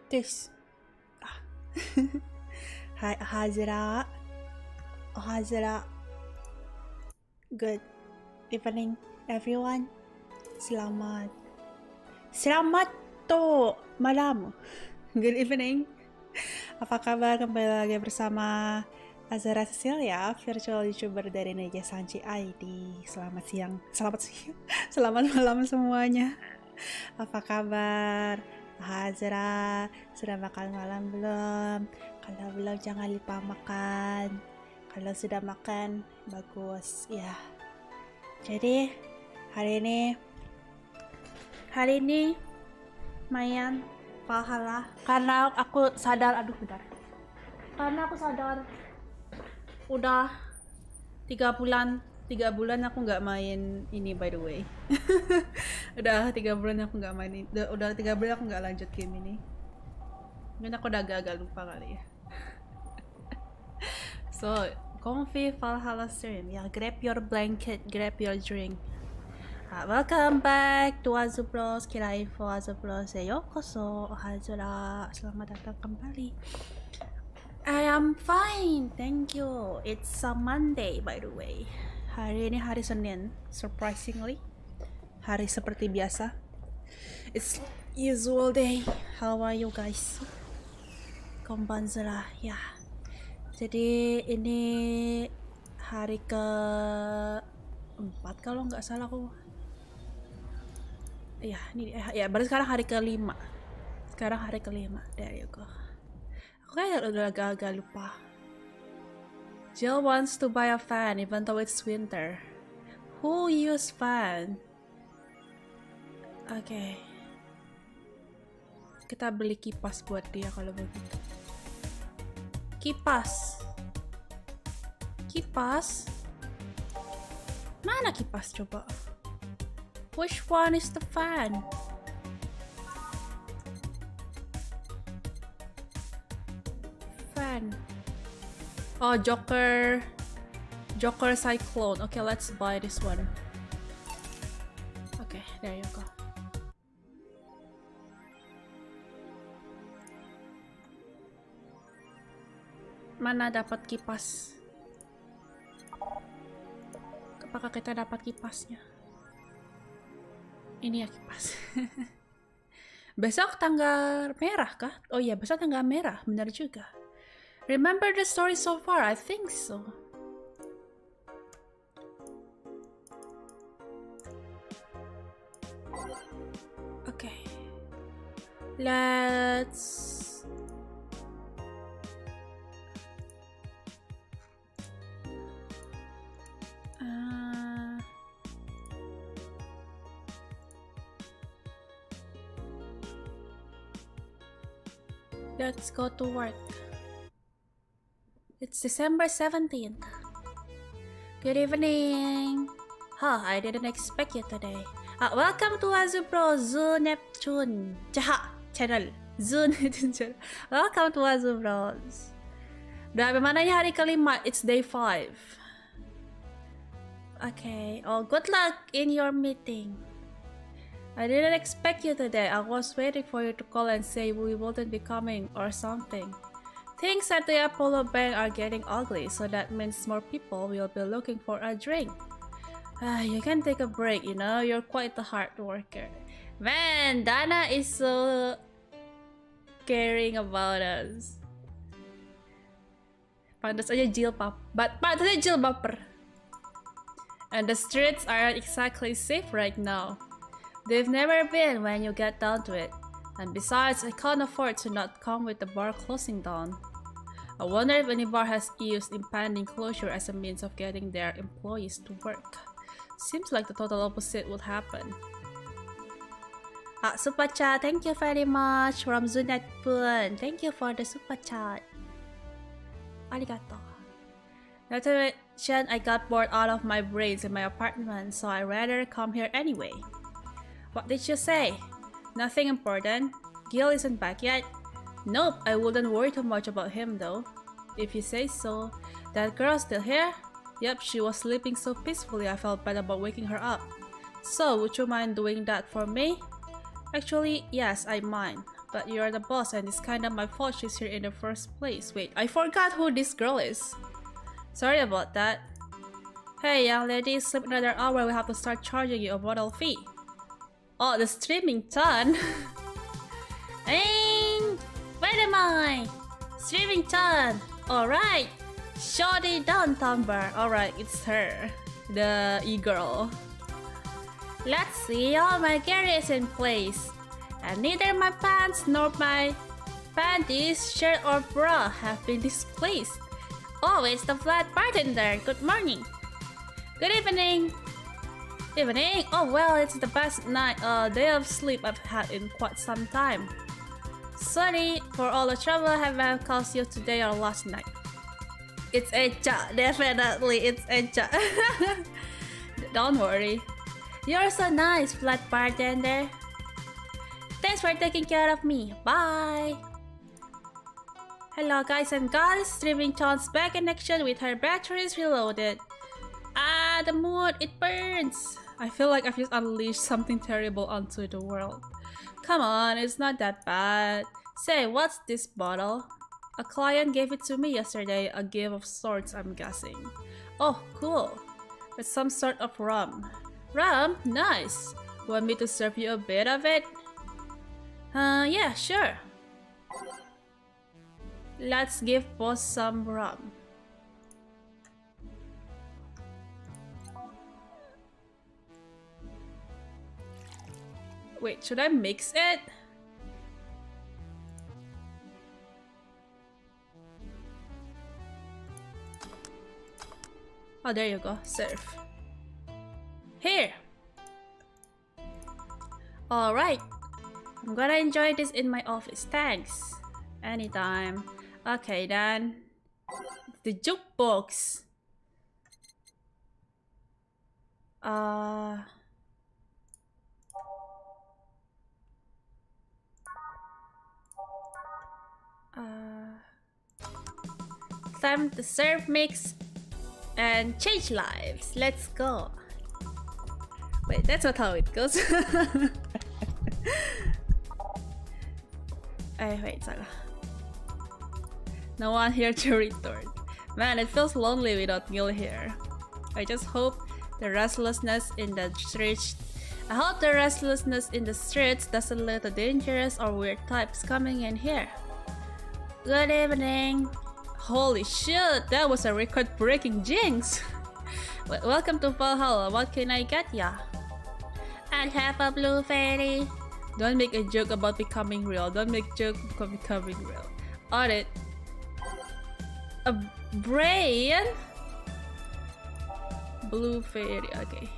this? Hi, Azura. Azura. Good evening, everyone. Selamat to malam. Good evening. Apa kabar? Kembali lagi bersama Azura Cecillia, virtual YouTuber dari NIJISANJI ID. Selamat malam semuanya. Apa kabar? Azura, sudah makan malam belum? Kalau belum jangan lupa makan. Kalau sudah makan, bagus ya. Jadi hari ini lumayan pahala karena aku sadar, udah 3 bulan aku nggak main ini, by the way. Udah 3 bulan aku nggak main ini. Udah 3 bulan aku nggak lanjut game ini. Mungkin aku udah agak lupa kali ya. So, comfy Valhalla stream. Yeah, grab your blanket, grab your drink. Welcome back to Azura. Kirain for Azura. Yokoso, Azura. Selamat datang kembali. I am fine, thank you. It's a Monday, by the way. Hari ini hari Senin, surprisingly. Hari seperti biasa. It's usual day. How are you guys? Konbanzara, ya. Jadi ini hari ke-4 kalau nggak salah aku. Ya, ini ya, berarti sekarang hari ke-5. There you go. Aku kayak udah agak lupa. Jill wants to buy a fan even though it's winter. Who use fan? Oke. Kita beli kipas buat dia kalau begitu. Kipas? Mana kipas coba? Which one is the fan? Oh, Joker Cyclone. Okay, let's buy this one. Okay, there you go. Mana dapat kipas? Apakah kita dapat kipasnya? Ini ya kipas. Besok tanggal merah kah? Oh iya, besok tanggal merah, benar juga. Remember the story so far? I think so. Okay. Let's go to work. It's December 17th. Good evening. Huh, I didn't expect you today. Welcome to Azura Zoo Neptune channel. Zoo Neptune channel. Welcome to Azura. Udah mana ya hari ke-5? It's day 5. Okay. Oh, good luck in your meeting. I didn't expect you today. I was waiting for you to call and say we wouldn't be coming or something. Things at the Apollo Bank are getting ugly, so that means more people will be looking for a drink. You can take a break, you know, you're quite a hard worker. Man, Dana is so caring about us. Pantas aja Jill baper. And the streets aren't exactly safe right now. They've never been when you get down to it. And besides, I can't afford to not come with the bar closing down. I wonder if any bar has used impending closure as a means of getting their employees to work. Seems like the total opposite would happen. Super chat, thank you very much from Zunet Pun. Thank you for the super chat. Arigato. Not to mention, I got bored out of my brains in my apartment, so I rather come here anyway. What did you say? Nothing important. Gil isn't back yet. Nope, I wouldn't worry too much about him though. If you say so. That girl still here? Yep, she was sleeping so peacefully I felt bad about waking her up. So, would you mind doing that for me? Actually, yes, I mind. but you're the boss and it's kind of my fault she's here in the first place. Wait, I forgot who this girl is. Sorry about that. Hey, young lady, sleep another hour, we have to start charging you a bottle fee. Oh, the streaming ton. Hey, where am I? Streaming ton. Alright. Shorty downtown bar. Alright, it's her. The e-girl. Let's see, all my gear is in place. And neither my pants nor my panties, shirt or bra have been displaced. Oh, it's the flat bartender. Good morning. Good evening. Evening? Oh well, it's the best day of sleep I've had in quite some time. Sorry for all the trouble I have caused you today or last night. It's Echa, definitely it's Echa. Don't worry. You're so nice, flat bartender. Thanks for taking care of me. Bye. Hello guys and girls, streaming Chon's back in action with her batteries reloaded. Ah, the mood, it burns. I feel like I've just unleashed something terrible onto the world. Come on, it's not that bad. Say, what's this bottle? A client gave it to me yesterday, a gift of sorts, I'm guessing. Oh, cool. It's some sort of rum. Rum? Nice. Want me to serve you a bit of it? Yeah, sure. Let's give boss some rum. Wait, should I mix it? Oh, there you go. Serve. Here! Alright. I'm gonna enjoy this in my office. Thanks. Anytime. Okay, then. The jukebox. Time to serve, mix, and change lives. Let's go. Wait, that's not how it goes. Wait, salah. No one here to return. Man, it feels lonely without Gil here. I just hope the restlessness in the streets. Doesn't lead to dangerous or weird types coming in here. Good evening. Holy shit, that was a record-breaking jinx. Welcome to Valhalla. What can I get ya? I'll have a blue fairy. Don't make a joke about becoming real. Don't make joke about becoming real. Audit. A brain? Blue fairy, okay.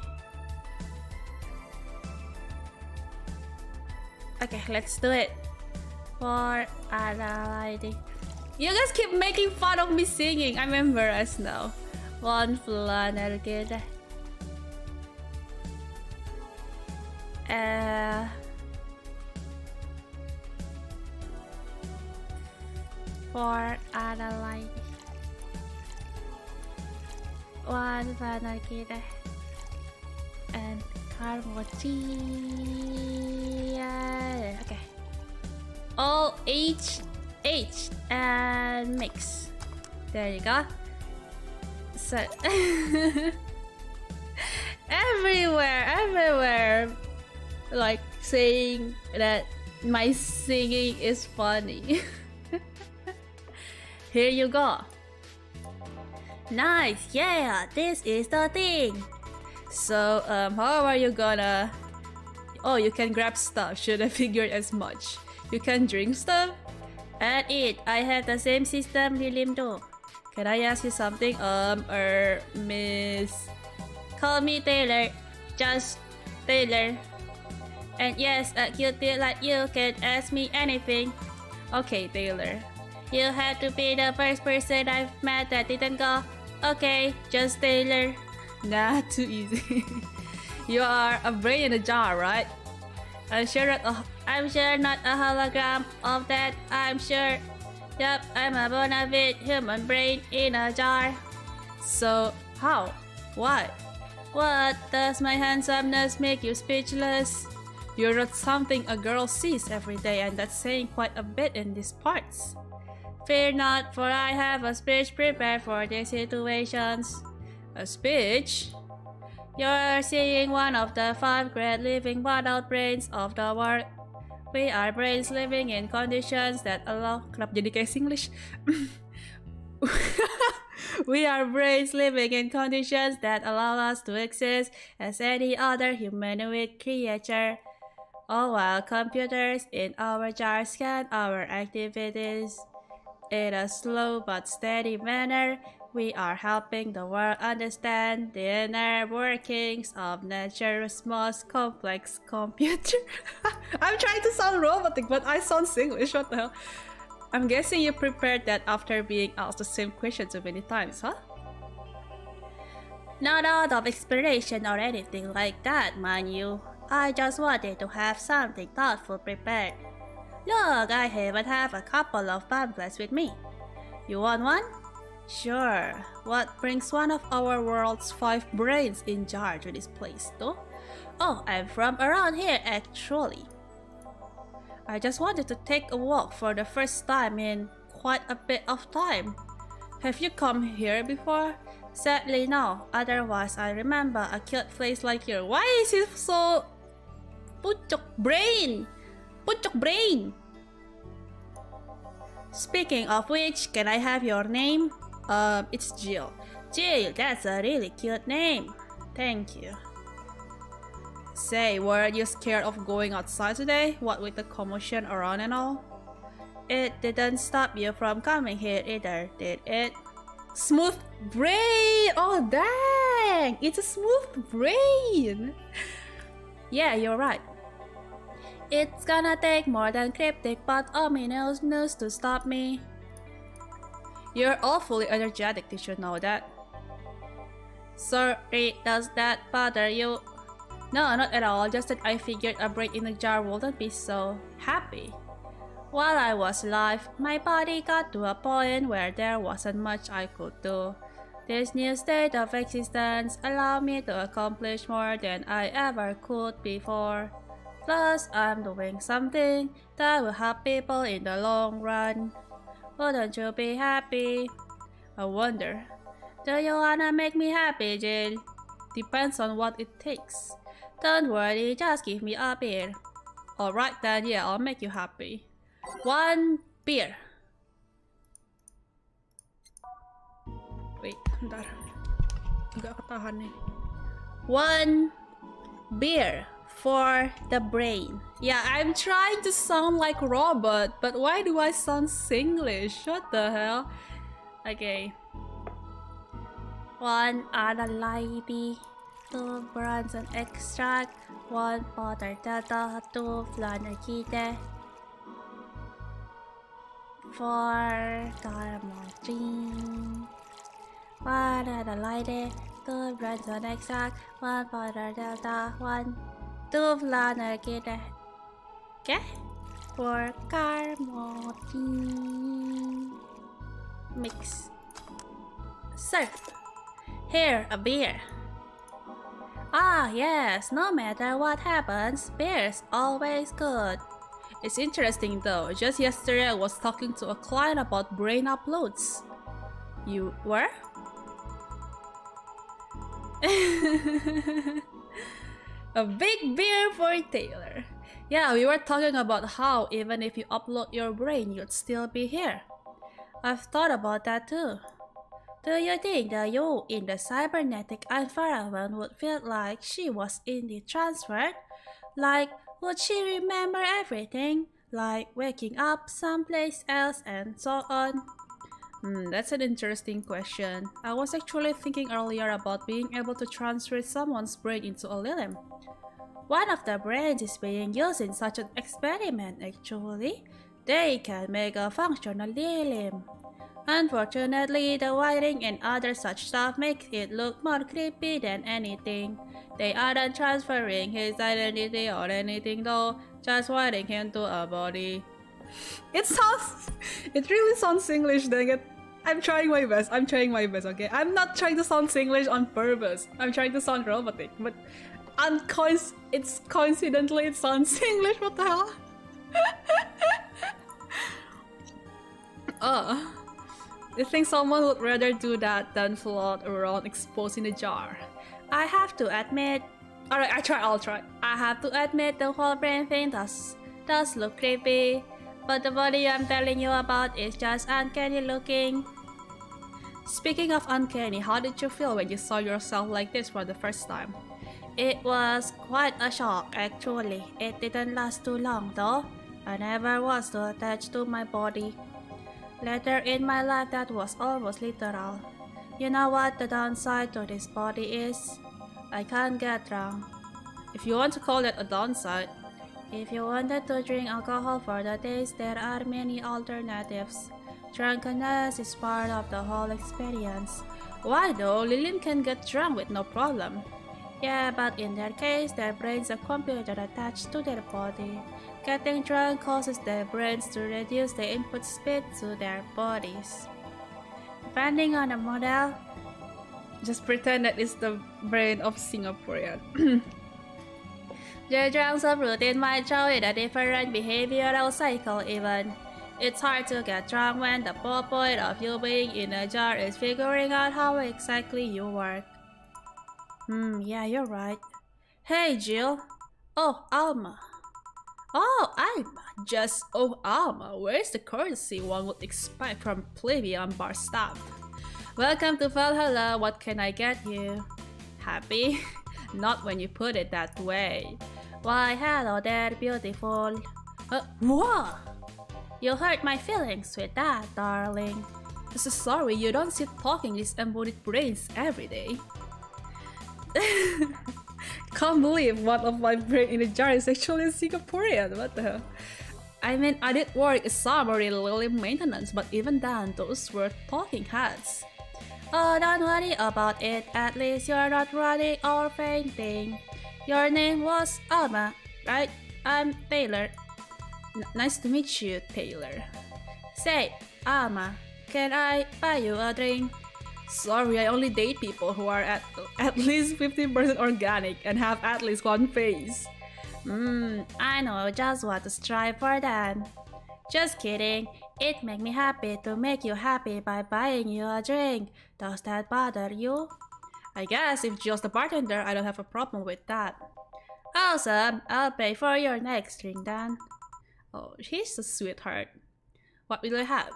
Okay, let's do it. For analyzing. You guys keep making fun of me singing. I'm embarrassed now. One flanner kita. For analyzing. One flanner kita. And Carmochi. Okay. All H and mix. There you go. So everywhere, like saying that my singing is funny. Here you go. Nice, yeah, this is the thing. So how are you gonna? Oh, you can grab stuff. Should I figured as much? You can drink stuff and eat. I have the same system Lilim do. Can I ask you something? Miss. Call me Taylor. Just Taylor. And yes, a cutie like you can ask me anything. Okay, Taylor. You have to be the first person I've met that didn't go, okay, just Taylor. Nah, too easy. You are a brain in a jar, right? I'm sure not a hologram of that. I'm sure. Yup, I'm a bona fide human brain in a jar. So, how? Why? What? Does my handsomeness make you speechless? You're not something a girl sees every day, and that's saying quite a bit in these parts. Fear not, for I have a speech prepared for these situations. A speech? You're seeing one of the 5 great living adult brains of the world. We are brains living in conditions that allow... Kenapa jadi kayak Singlish? We are brains living in conditions that allow us to exist as any other humanoid creature. All while computers in our jars scan our activities. In a slow but steady manner, we are helping the world understand the inner workings of nature's most complex computer. I'm trying to sound robotic, but I sound Singlish. What the hell? I'm guessing you prepared that after being asked the same question so many times, huh? Not out of inspiration or anything like that, mind you. I just wanted to have something thoughtful prepared. Look, I even have a couple of pamphlets with me. You want one? Sure. What brings one of our world's 5 brains in jar to this place, though? Oh, I'm from around here, actually. I just wanted to take a walk for the first time in quite a bit of time. Have you come here before? Sadly, no. Otherwise, I remember a cute place like yours. Why is it so... Pucuk brain! Pucuk brain! Speaking of which, can I have your name? It's Jill. Jill, that's a really cute name. Thank you. Say, weren't you scared of going outside today? What with the commotion around and all? It didn't stop you from coming here either, did it? Smooth brain! Oh dang! It's a smooth brain! Yeah, you're right. It's gonna take more than cryptic but ominous news to stop me. You're awfully energetic, did you know that? Sorry, does that bother you? No, not at all, just that I figured a brain in a jar wouldn't be so happy. While I was alive, my body got to a point where there wasn't much I could do. This new state of existence allowed me to accomplish more than I ever could before. Plus, I'm doing something that will help people in the long run. Wouldn't you be happy? I wonder, do you wanna make me happy, Jill? Depends on what it takes. Don't worry, just give me a beer. Alright then, yeah, I'll make you happy. 1 beer. Wait, bentar. Agak ketahan nih. 1 beer for the brain. Yeah, I'm trying to sound like robot, but why do I sound Singlish? What the hell? Okay. 1 lady, 2 bronze extract, 1 butter data, 2 flan akite, 4 caramel drink, 1 lady, 2 bronze extract, 1 butter data, 1 2 flan akite. Okay? 4 caramel drink. Mix. Serve. Here, a beer. Ah, yes, no matter what happens, beer's always good. It's interesting though, just yesterday I was talking to a client about brain uploads. You were? A big beer for Taylor. Yeah, we were talking about how even if you upload your brain, you'd still be here. I've thought about that too. Do you think that you in the cybernetic environment would feel like she was in the transfer? Like, would she remember everything? Like waking up someplace else and so on? That's an interesting question. I was actually thinking earlier about being able to transfer someone's brain into a limb. One of the brains is being used in such an experiment actually. They can make a functional limb. Unfortunately, the wiring and other such stuff makes it look more creepy than anything. They aren't transferring his identity or anything though, just wiring him to a body. It really sounds English, dang it. I'm trying my best, okay? I'm not trying to sound Singlish on purpose. I'm trying to sound robotic, but It's coincidentally it sounds English. What the hell? You think someone would rather do that than float around exposed in a jar? I have to admit. Alright, I'll try. I have to admit the whole brain thing does look creepy. But the body I'm telling you about is just uncanny looking. Speaking of uncanny, how did you feel when you saw yourself like this for the first time? It was quite a shock actually. It didn't last too long though. I never was too attached to my body. Later in my life that was almost literal. You know what the downside to this body is? I can't get drunk. If you want to call that a downside. If you wanted to drink alcohol for the days, there are many alternatives. Drunkenness is part of the whole experience. Why though? Lilin can get drunk with no problem. Yeah, but in their case, their brains are computer attached to their body. Getting drunk causes their brains to reduce the input speed to their bodies. Depending on the model, just pretend that it's the brain of Singaporean. Their drunk routine might show it a different behavioral cycle even. It's hard to get drunk when the whole point of you being in a jar is figuring out how exactly you work. Yeah, you're right. Hey, Jill. Oh, Alma. Oh, Alma. Just oh, Alma. Where's the courtesy one would expect from plebeian bar staff? Welcome to Valhalla. What can I get you? Happy? Not when you put it that way. Why, hello there, beautiful. What? You hurt my feelings with that, darling. So sorry, you don't sit talking these embodied brains every day. Can't believe one of my brain in a jar is actually Singaporean. What the hell? I mean, I did work in summary lily maintenance, but even then, those were talking heads. Oh, don't worry about it. At least you're not running or fainting. Your name was Alma, right? I'm Taylor. Nice to meet you, Taylor. Say, Alma, can I buy you a drink? Sorry, I only date people who are at least 50% organic and have at least one face. I know just what to strive for then. Just kidding. It makes me happy to make you happy by buying you a drink. Does that bother you? I guess if Jill's the bartender, I don't have a problem with that. Awesome, I'll pay for your next drink then. Oh, she's a sweetheart. What will I have?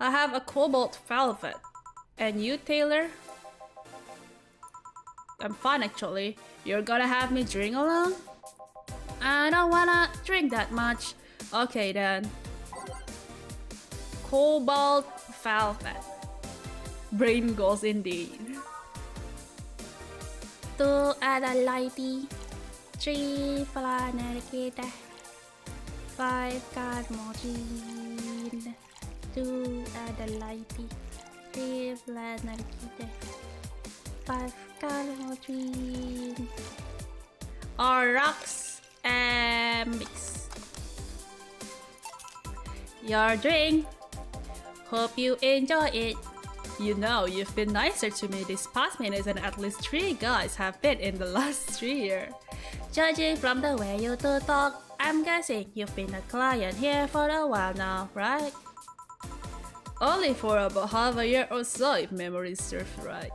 I have a cobalt velvet. And you, Taylor? I'm fine actually. You're gonna have me drink along? I don't wanna drink that much. Okay then. Cobalt velvet. Brain goals indeed. 2 Adelaide, 3 Planarkita, 5 Carmogene, 2 Adelaide, 3 Planarkita, 5 Carmogene. Or rocks and mix. Your drink. Hope you enjoy it. You know, you've been nicer to me these past minutes than at least 3 guys have been in the last 3 years. Judging from the way you two talk, I'm guessing you've been a client here for a while now, right? Only for about half a year or so if memory serves right.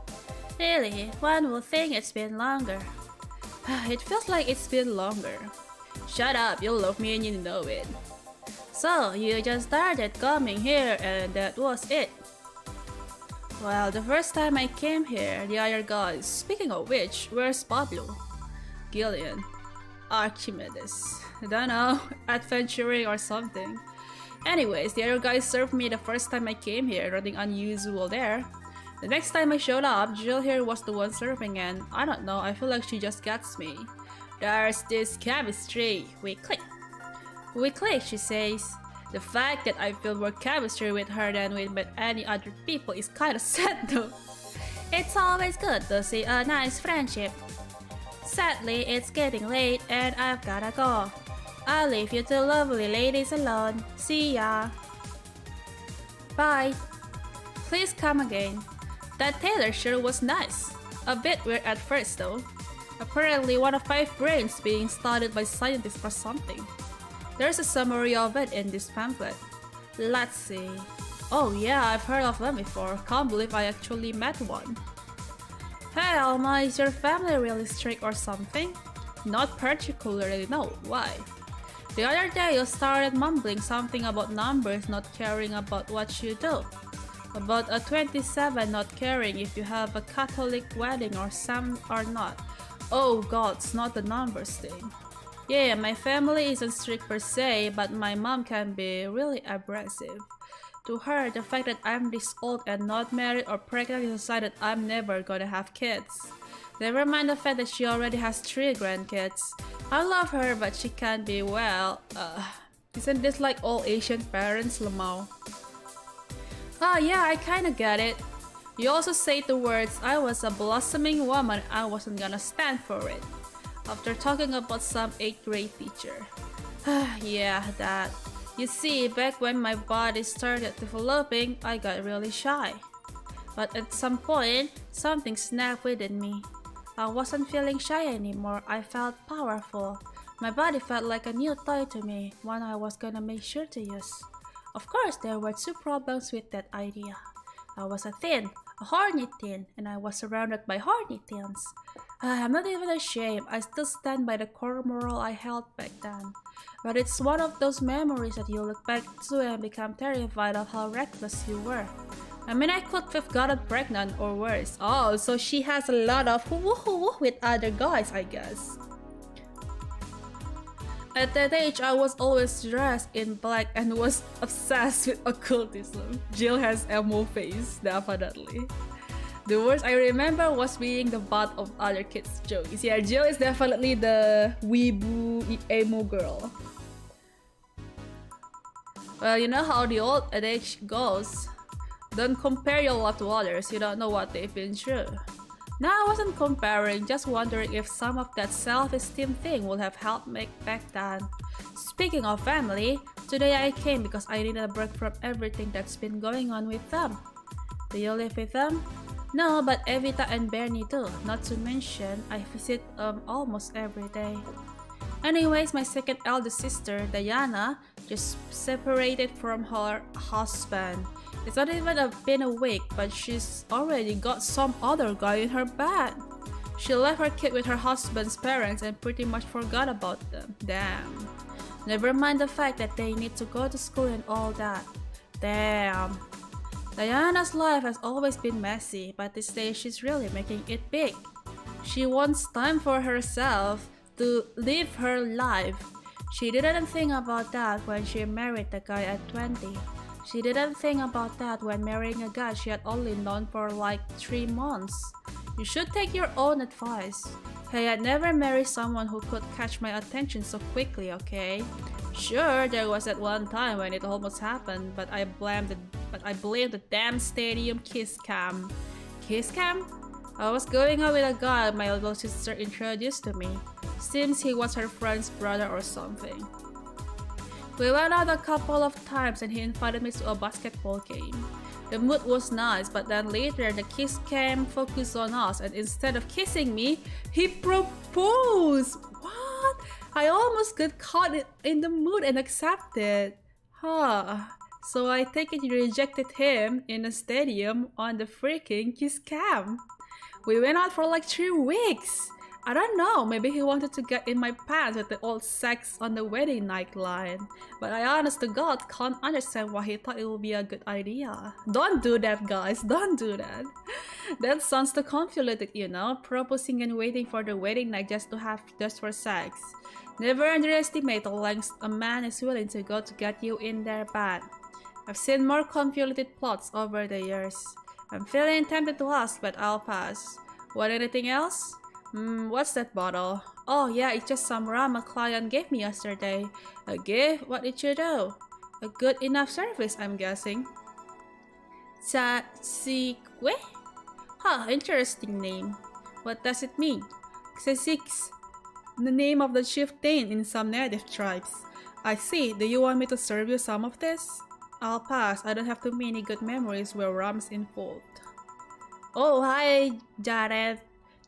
Really, one would think it's been longer. It feels like it's been longer. Shut up, you love me and you know it. So, you just started coming here and that was it. Well, the first time I came here, the other guys, speaking of which, where's Pablo? Gillian. Archimedes. I don't know, adventuring or something. Anyways, the other guys served me the first time I came here, nothing unusual there. The next time I showed up, Jill here was the one serving and I don't know, I feel like she just gets me. There's this chemistry. We click. We click, she says. The fact that I feel more chemistry with her than with any other people is kinda sad though. It's always good to see a nice friendship. Sadly, it's getting late and I've gotta go. I'll leave you two lovely ladies alone. See ya. Bye. Please come again. That tailor sure was nice. A bit weird at first though. Apparently, one of 5 brains being studied by scientists or something. There's a summary of it in this pamphlet. Let's see. Oh yeah, I've heard of them before. Can't believe I actually met one. Hey Alma, is your family really strict or something? Not particularly, no. Why? The other day you started mumbling something about numbers not caring about what you do. About a 27 not caring if you have a Catholic wedding or some or not. Oh god, it's not the numbers thing. Yeah, my family isn't strict per se, but my mom can be really abrasive. To her, the fact that I'm this old and not married or pregnant is a sign that I'm never gonna have kids. Never mind the fact that she already has 3 grandkids. I love her, but she can't be well. Isn't this like all Asian parents, Lamau? Ah, yeah, I kinda get it. You also say the words, I was a blossoming woman, I wasn't gonna stand for it. After talking about some 8th grade teacher. Yeah, that. You see, back when my body started developing, I got really shy. But at some point, something snapped within me. I wasn't feeling shy anymore, I felt powerful. My body felt like a new toy to me, one I was gonna make sure to use. Of course, there were 2 problems with that idea. I was a horny teen, and I was surrounded by horny teens. I'm not even ashamed, I still stand by the core moral I held back then. But it's one of those memories that you look back to and become terrified of how reckless you were. I mean, I could have gotten pregnant or worse. Oh, so she has a lot of woo-woo with other guys, I guess. At that age, I was always dressed in black and was obsessed with occultism. Jill has emo face, definitely. The worst I remember was being the butt of other kids' jokes. Yeah, Jill is definitely the weeboo emo girl. Well, you know how the old adage goes. Don't compare your life to others, you don't know what they've been through. No, I wasn't comparing, just wondering if some of that self-esteem thing would have helped me back then. Speaking of family, today I came because I needed a break from everything that's been going on with them. Do you live with them? No, but Evita and Bernie do, not to mention I visit almost every day. Anyways, my second eldest sister, Diana, just separated from her husband. It's not even been a week, but she's already got some other guy in her bed. She left her kid with her husband's parents and pretty much forgot about them. Damn. Never mind the fact that they need to go to school and all that. Damn. Diana's life has always been messy, but this day she's really making it big. She wants time for herself to live her life. She didn't think about that when she married the guy at 20. She didn't think about that when marrying a guy she had only known for like 3 months. You should take your own advice. Hey, I'd never marry someone who could catch my attention so quickly, okay? Sure, there was that one time when it almost happened, but I blame the damn stadium kiss cam. Kiss cam? I was going out with a guy my little sister introduced to me. Seems he was her friend's brother or something. We went out a couple of times and he invited me to a basketball game. The mood was nice, but then later the kiss cam focused on us and instead of kissing me, he proposed! What? I almost got caught in the mood and accepted. So I take it you rejected him in a stadium on the freaking kiss cam. We went out for like 3 weeks. I don't know, maybe he wanted to get in my pants with the old sex on the wedding night line. But I honest to God can't understand why he thought it would be a good idea. Don't do that, guys, don't do that. That sounds too convoluted, you know, proposing and waiting for the wedding night just for sex. Never underestimate the lengths a man is willing to go to get you in their bed. I've seen more convoluted plots over the years. I'm feeling tempted to ask, but I'll pass. Want anything else? What's that bottle? Oh yeah, it's just some rum a client gave me yesterday. A gift? What did you do? A good enough service, I'm guessing. Cecillia? Interesting name. What does it mean? Cecillia, the name of the chieftain in some native tribes. I see. Do you want me to serve you some of this? I'll pass. I don't have too many good memories where rum's involved. Oh, hi, Jared.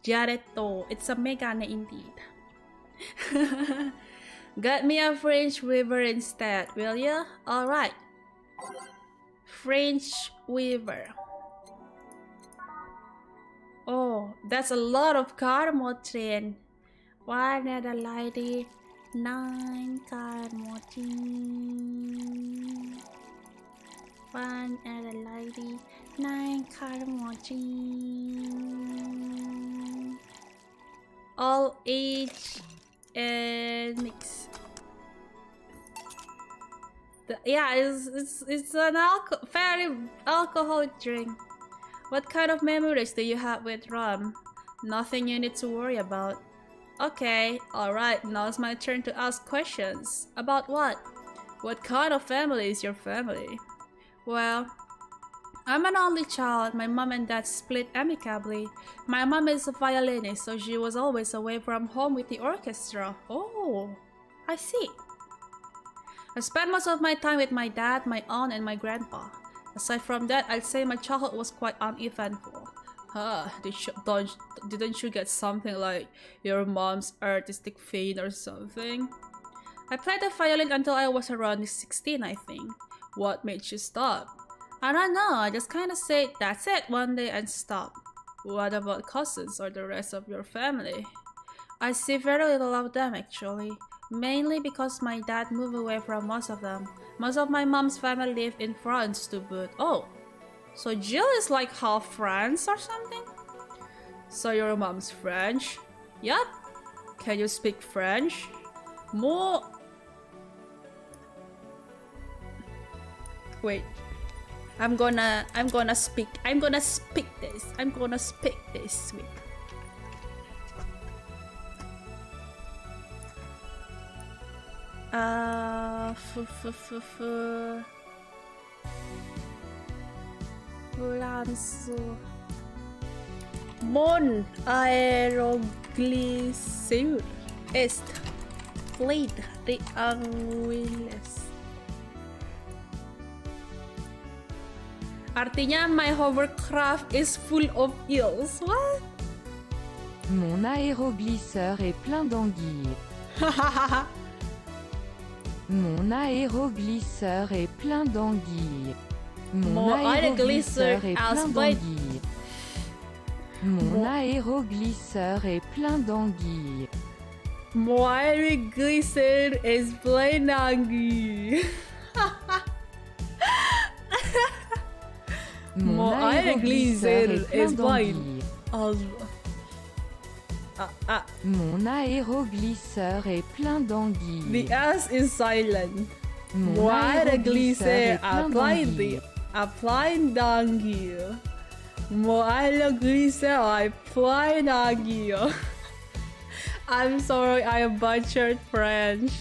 Giaretto. It's a megane indeed. Get me a French weaver instead, will you? Alright. French weaver. Oh, that's a lot of Carmo train. One at a lady, 9 Carmo train. One at a lady, 9 Carmo train. All age and mix. Yeah, it's an very alcoholic drink. What kind of memories do you have with rum? Nothing you need to worry about. Okay, alright, now it's my turn to ask questions. About what? What kind of family is your family? Well, I'm an only child. My mom and dad split amicably. My mom is a violinist, so she was always away from home with the orchestra. Oh, I see. I spent most of my time with my dad, my aunt, and my grandpa. Aside from that, I'd say my childhood was quite uneventful. Didn't you get something like your mom's artistic fate or something? I played the violin until I was around 16, I think. What made you stop? I don't know, I just kinda said that's it one day and stopped. What about cousins or the rest of your family? I see very little of them actually. Mainly because my dad moved away from most of them. Most of my mom's family live in France to boot. Oh, so Jill is like half France or something? So your mom's French? Yup. Can you speak French? More... Wait. I'm gonna speak this week. Lanzo. Mon aeroglyceur est fluid triangulus. Artinya my hovercraft is full of eels. What? Mon aéroglisseur est plein d'anguilles. Mon aéroglisseur est plein d'anguilles. Mon aéroglisseur est plein d'anguilles. Mon aéroglisseur est plein d'anguilles. Mon aéroglisseur is plein d'anguilles. Mon aéroglisseur is plein. Mon aéroglisseur est plein d'anguilles. The S is silent. Mon aéroglisseur est plein d'anguilles. Applying d'anguilles. Mon aéroglisseur est plein d'anguilles. I'm sorry, I butchered French.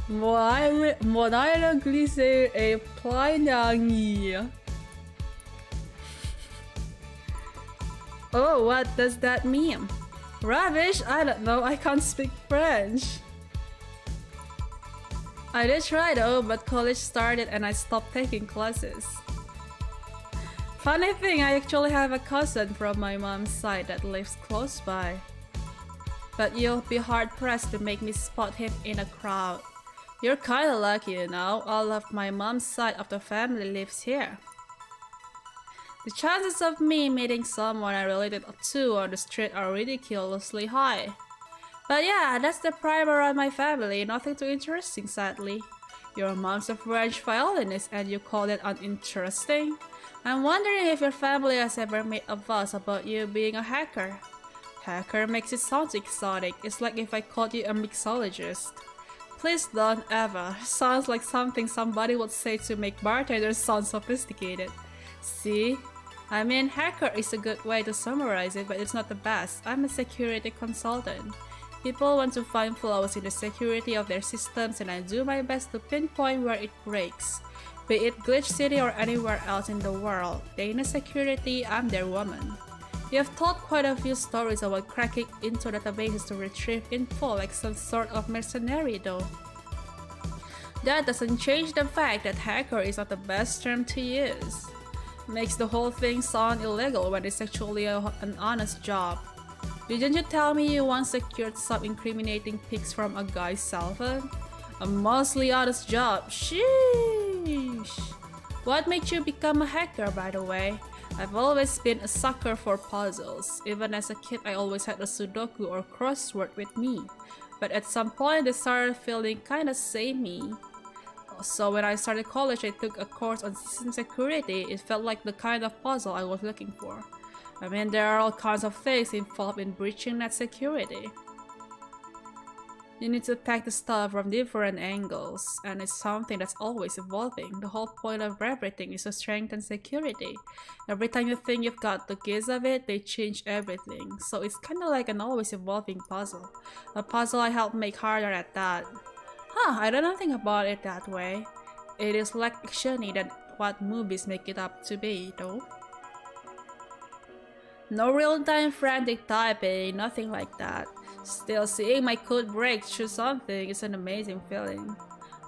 Mon aéroglisseur est plein d'anguilles. Oh, what does that mean? Rubbish? I don't know, I can't speak French. I did try though, but college started and I stopped taking classes. Funny thing, I actually have a cousin from my mom's side that lives close by. But you'll be hard-pressed to make me spot him in a crowd. You're kinda lucky, you know, all of my mom's side of the family lives here. The chances of me meeting someone I related to on the street are ridiculously high. But yeah, that's the prime around my family, nothing too interesting sadly. Your mom's a French violinist and you call that uninteresting? I'm wondering if your family has ever made a fuss about you being a hacker. Hacker makes it sound exotic, it's like if I called you a mixologist. Please don't ever, sounds like something somebody would say to make bartenders sound sophisticated. See? I mean, hacker is a good way to summarize it, but it's not the best. I'm a security consultant. People want to find flaws in the security of their systems and I do my best to pinpoint where it breaks. Be it Glitch City or anywhere else in the world, Dana Security, I'm their woman. You have told quite a few stories about cracking into databases to retrieve info like some sort of mercenary though. That doesn't change the fact that hacker is not the best term to use. Makes the whole thing sound illegal when it's actually an honest job. Didn't you tell me you once secured some incriminating pics from a guy's cell phone? A mostly honest job. Sheesh. What made you become a hacker, by the way? I've always been a sucker for puzzles. Even as a kid, I always had a Sudoku or crossword with me. But at some point, they started feeling kinda samey. So when I started college, I took a course on system security. It felt like the kind of puzzle I was looking for. I mean, there are all kinds of things involved in breaching net security. You need to attack the stuff from different angles, and it's something that's always evolving. The whole point of everything is to strengthen security. Every time you think you've got the gist of it, they change everything. So it's kinda like an always evolving puzzle. A puzzle I helped make harder at that. Huh, I don't think about it that way. It is like actiony than what movies make it up to be, though. No real-time frantic typing, nothing like that. Still, seeing my code break through something is an amazing feeling.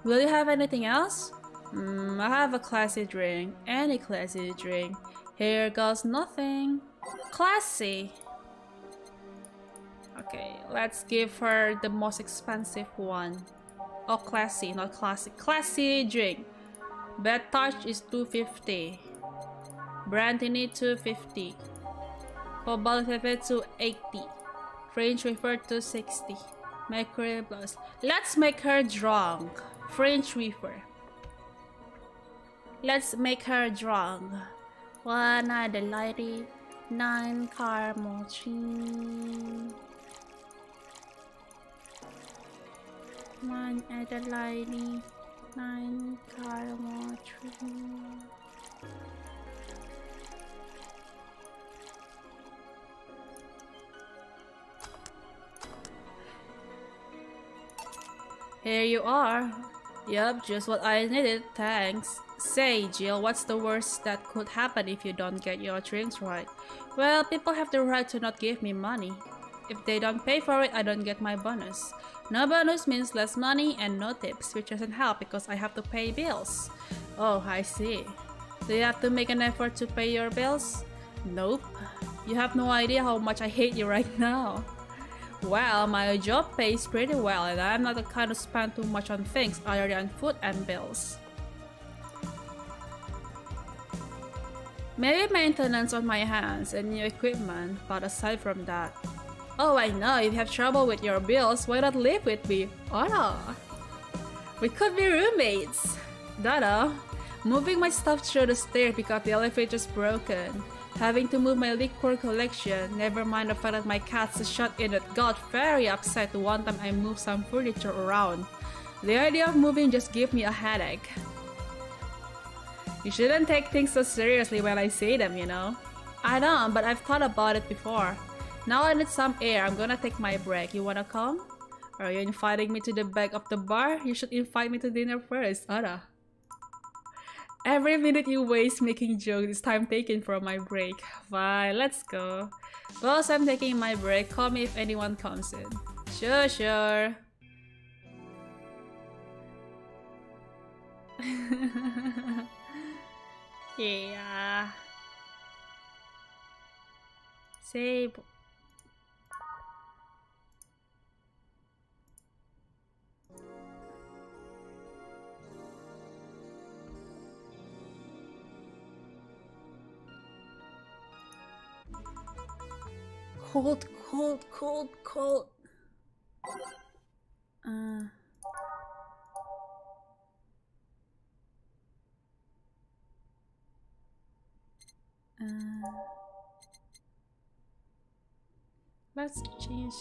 Will you have anything else? I have a classy drink. Any classy drink. Here goes nothing. Classy. Okay, let's give her the most expensive one. Oh, classy, not classic. Classy drink. Bad touch is 250. Brandini 250. Cobalt Fefe 280. French wafer 260. Microwave plus. Let's make her drunk. French wafer. Let's make her drunk. 1 Adelaide, 9 caramel tree. 1 Adelaide, 9 caramel tree. Here you are. Yup, just what I needed, thanks. Say, Jill, what's the worst that could happen if you don't get your drinks right? Well, people have the right to not give me money. If they don't pay for it, I don't get my bonus. No bonus means less money and no tips, which doesn't help because I have to pay bills. Oh, I see. Do you have to make an effort to pay your bills? Nope. You have no idea how much I hate you right now. Well, my job pays pretty well and I'm not the kind to spend too much on things other than food and bills. Maybe maintenance on my hands and new equipment, but aside from that... Oh, I know, if you have trouble with your bills, why not live with me? Ora! We could be roommates! Dada! Moving my stuff through the stairs because the elevator's broken. Having to move my liquor collection, never mind the fact that my cat's a shut-in that got very upset the one time I moved some furniture around. The idea of moving just gave me a headache. You shouldn't take things so seriously when I say them, you know? I don't, but I've thought about it before. Now I need some air, I'm gonna take my break. You wanna come? Are you inviting me to the back of the bar? You should invite me to dinner first, Ara. Every minute you waste making jokes is time taken for my break. Fine, let's go. Whilst I'm taking my break, call me if anyone comes in. Sure, sure. Yeah. Save. Cold, cold, cold, cold. Let's change.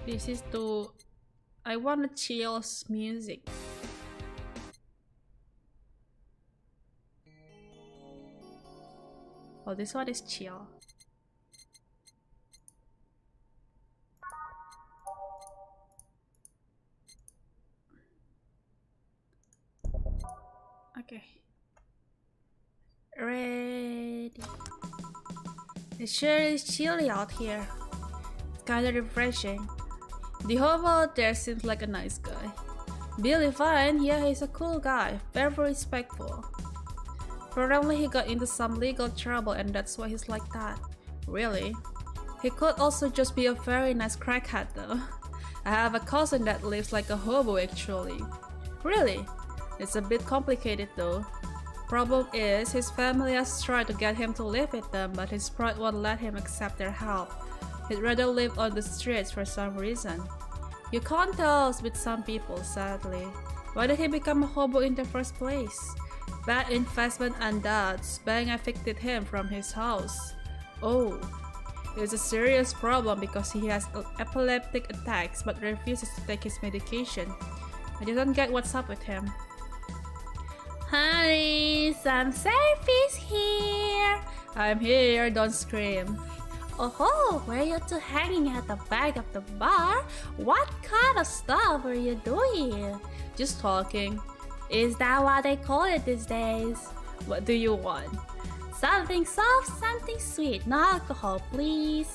This is to. I want to chill music. Oh, this one is chill. Okay. Ready. It sure is chilly out here. It's kinda refreshing. The hobo out there seems like a nice guy. Billy fine, yeah, he's a cool guy, very respectful. Apparently he got into some legal trouble and that's why he's like that. Really? He could also just be a very nice crackhead though. I have a cousin that lives like a hobo actually. Really? It's a bit complicated though. Problem is, his family has tried to get him to live with them, but his pride won't let him accept their help. He'd rather live on the streets for some reason. You can't tell with some people, sadly. Why did he become a hobo in the first place? Bad investment and debts. Bank evicted him from his house. Oh, it's a serious problem because he has epileptic attacks but refuses to take his medication. I don't get what's up with him. Honey, some service here. I'm here, don't scream. Oh, were you two hanging at the back of the bar? What kind of stuff were you doing? Just talking. Is that what they call it these days? What do you want? Something soft, something sweet. No alcohol, please.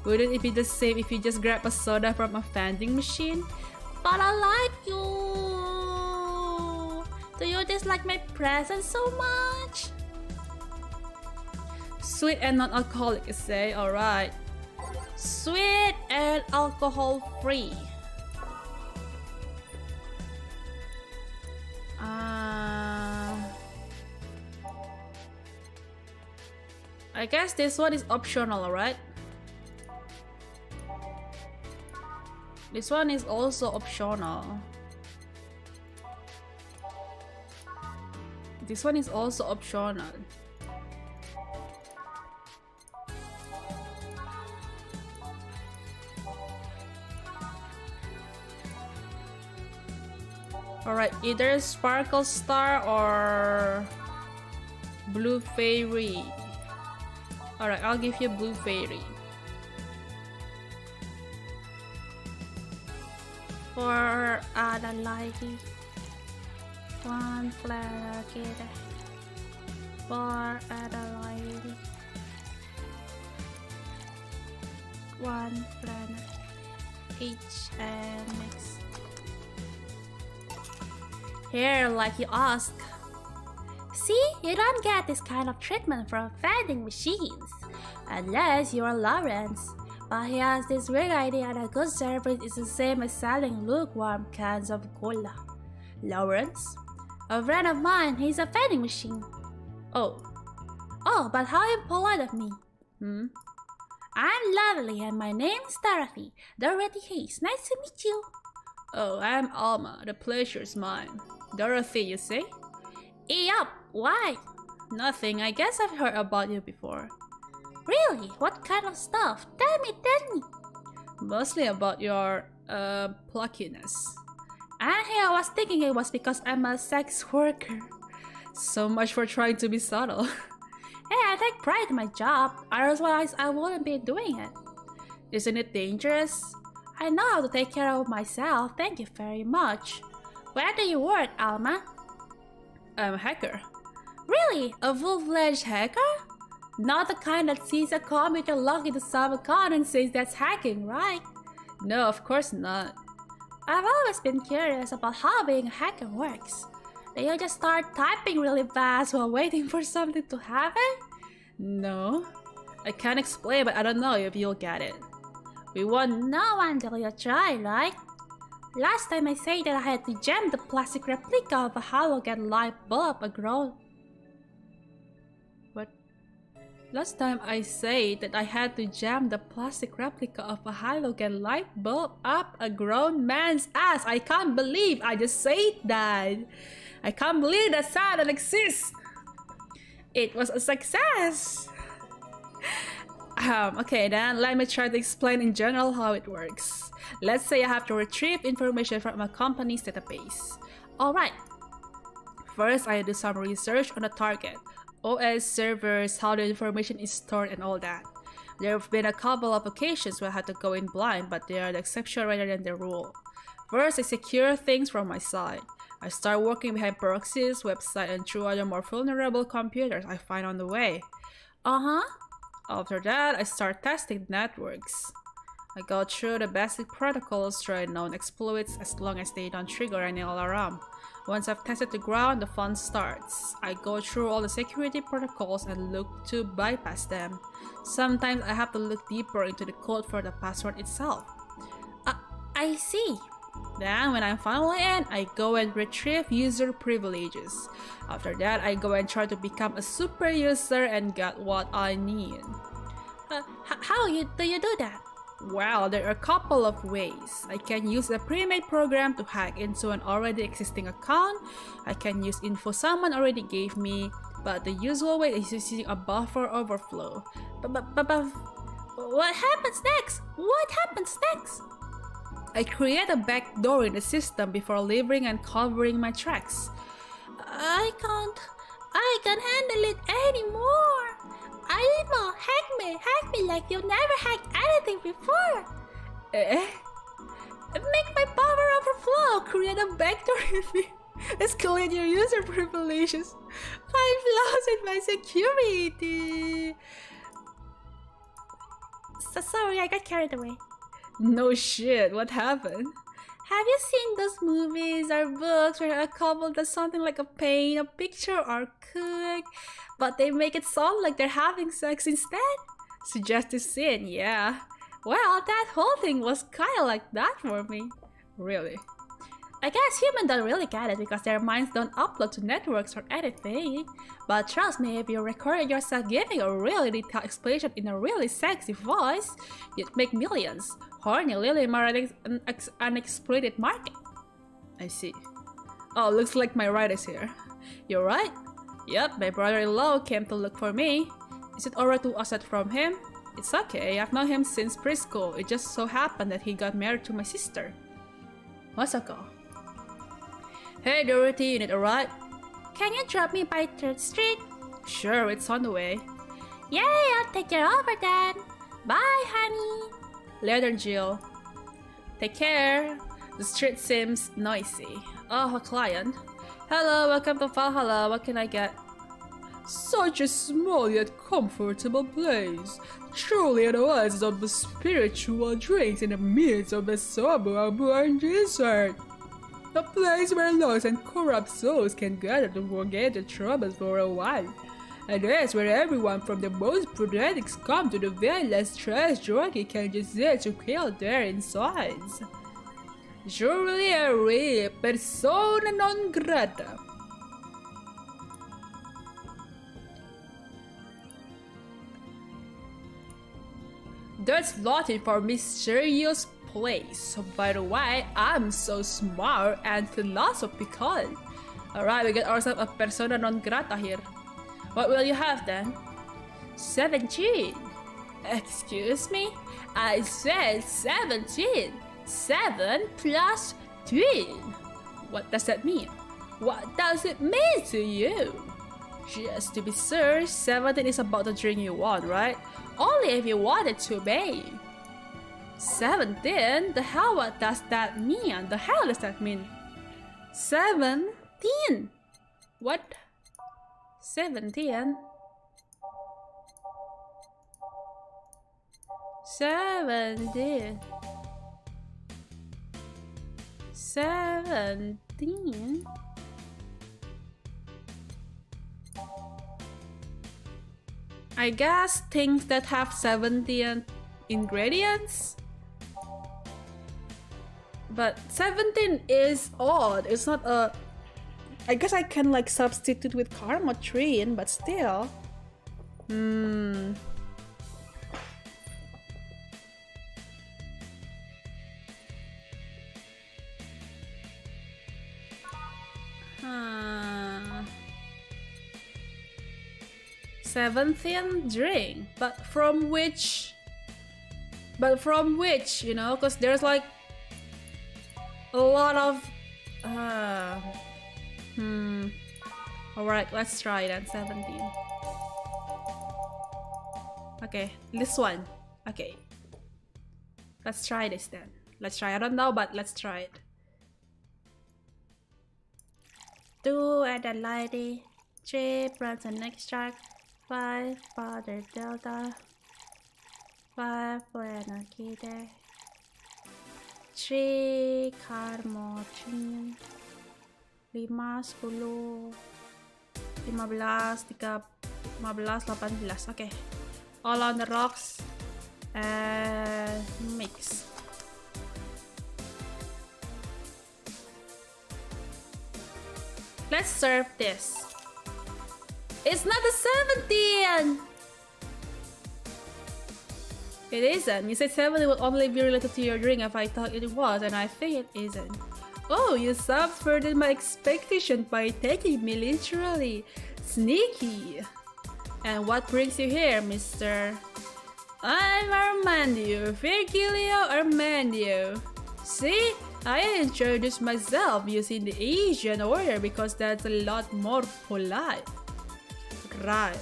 Wouldn't it be the same if you just grab a soda from a vending machine? But I like you. Do you dislike my presence so much? Sweet and non-alcoholic, you say? Alright. Sweet and alcohol-free. I guess this one is optional, alright? This one is also optional. This one is also optional. Alright, either Sparkle Star or Blue Fairy. Alright, I'll give you Blue Fairy. For other lady. One flower together. For other lady. One flower each and mix. Here, like you asked. See, you don't get this kind of treatment from vending machines. Unless you're Lawrence. But he has this weird idea that good service is the same as selling lukewarm cans of cola. Lawrence? A friend of mine, he's a vending machine. Oh. Oh, but how impolite of me. I'm lovely and my name's Dorothy. Dorothy Hayes. Nice to meet you. Oh, I'm Alma. The pleasure's mine. Dorothy, you say? Yup. Why? Nothing. I guess I've heard about you before. Really? What kind of stuff? Tell me. Mostly about your, pluckiness. I was thinking it was because I'm a sex worker. So much for trying to be subtle. Hey, I take pride in my job. Otherwise, I wouldn't be doing it. Isn't it dangerous? I know how to take care of myself. Thank you very much. Where do you work, Alma? I'm a hacker. Really? A full-fledged hacker? Not the kind that sees a computer logged into some account and says that's hacking, right? No, of course not. I've always been curious about how being a hacker works. Do you just start typing really fast while waiting for something to happen? No. I can't explain, but I don't know if you'll get it. We won't know until you try, right? Last time I said that I had to jam the plastic replica of a halogen light bulb What? Last time I said that I had to jam the plastic replica of a halogen light bulb up a grown man's ass. I can't believe I just said that. I can't believe that sound exists. It was a success. Okay, then let me try to explain in general how it works. Let's say I have to retrieve information from a company's database. Alright. First, I do some research on the target, OS, servers, how the information is stored and all that. There have been a couple of occasions where I had to go in blind, but they are the exception rather than the rule. First, I secure things from my side. I start working behind proxies, website, and through other more vulnerable computers I find on the way. After that, I start testing networks. I go through the basic protocols, try known exploits as long as they don't trigger any alarm. Once I've tested the ground, the fun starts. I go through all the security protocols and look to bypass them. Sometimes I have to look deeper into the code for the password itself. I see. Then when I'm finally in, I go and retrieve user privileges. After that, I go and try to become a super user and get what I need. How do you do that? Well, there are a couple of ways. I can use a pre-made program to hack into an already existing account. I can use info someone already gave me, but the usual way is using a buffer overflow. But what happens next? What happens next? I create a backdoor in the system before leaving and covering my tracks. I can't handle it anymore. Animo, hack me like you never hacked anything before. Make my power overflow, create a backdoor in me. Escalate your user privileges. Find flaws in my security. So sorry, I got carried away. No shit, what happened? Have you seen those movies or books where a couple does something like a paint a picture or cook, but they make it sound like they're having sex instead? Suggestive scene, yeah. Well, that whole thing was kinda like that for me. Really? I guess humans don't really get it because their minds don't upload to networks or anything. But trust me, if you recorded yourself giving a really detailed explanation in a really sexy voice, you'd make millions. Horny Lily market an unexploited market. I see. Oh, looks like my ride is here. You're right? Yep, my brother-in-law came to look for me. Is it alright to ask that from him? It's okay, I've known him since preschool. It just so happened that he got married to my sister. Masako. Hey Dorothy, you need a ride? Can you drop me by 3rd Street? Sure, it's on the way. Yay, I'll take you over then. Bye, honey. Later, Jill. Take care. The street seems noisy. Oh, a client. Hello, welcome to Valhalla. What can I get? Such a small yet comfortable place. Truly an oasis of the spiritual drinks in the midst of a sober born desert. A place where lost and corrupt souls can gather to forget their troubles for a while. And that's where everyone from the most prudent come to the very less trash junkie can just sit to kill their insides. Surely a real persona non grata. That's Latin for mysterious place. By the way, I'm so smart and philosophical. Alright, we get ourselves a persona non grata here. What will you have then? 17. Excuse me? I said 17. 7 plus 3. What does that mean? What does it mean to you? Just to be sure, 17 is about the drink you want, right? Only if you want it to be. 17? The hell what does that mean? The hell does that mean? 17? What? 17? 17? 17? I guess things that have 17 ingredients? But 17 is odd. It's not a... I guess I can like substitute with Karma Train, but still. Huh. 17th drink, but from which, you know, because there's like a lot of alright, let's try that. 17. Okay, this one. Okay, let's try this then. Let's try. I don't know, but let's try it. 2 added lady, 3 protein extract, 5 powdered delta, 5 planakide, 3 card motion 5, 10, 15, 18. Okay. All on the rocks and mix. Let's serve this. It's not a 17! It isn't. You said 70 would only be related to your drink if I thought it was, and I think it isn't. Oh, you subverted my expectation by taking me literally. Sneaky. And what brings you here, mister? I'm Armandio, Virgilio Armandio. See? I introduced myself using the Asian order because that's a lot more polite. Right.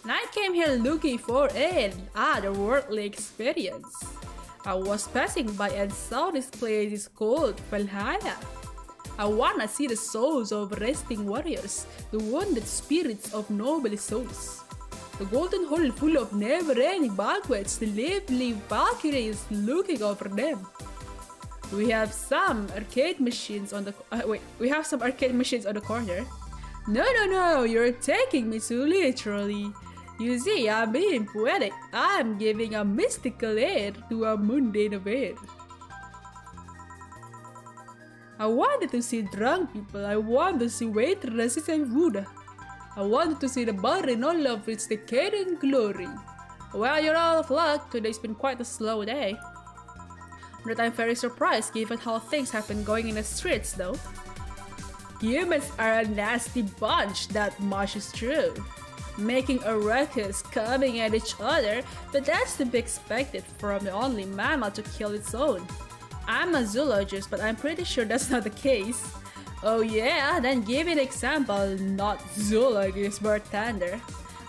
And I came here looking for an otherworldly experience. I was passing by and saw this place is called Valhalla. I wanna see the souls of resting warriors, the wounded spirits of noble souls. The golden hall full of never-ending banquets, the lively Valkyries looking over them. We have some arcade machines on the corner. No, you're taking me too literally. You see, I'm being poetic. I'm giving a mystical air to a mundane affair. I wanted to see drunk people. I wanted to see waitresses and food. I wanted to see the bar in all of its decadent glory. Well, you're out of luck. Today's been quite a slow day. But I'm very surprised given how things have been going in the streets, though. Humans are a nasty bunch, that much is true. Making a ruckus, coming at each other, but that's to be expected from the only mammal to kill its own. I'm a zoologist, but I'm pretty sure that's not the case. Oh yeah? Then give me an example, not zoologist bartender.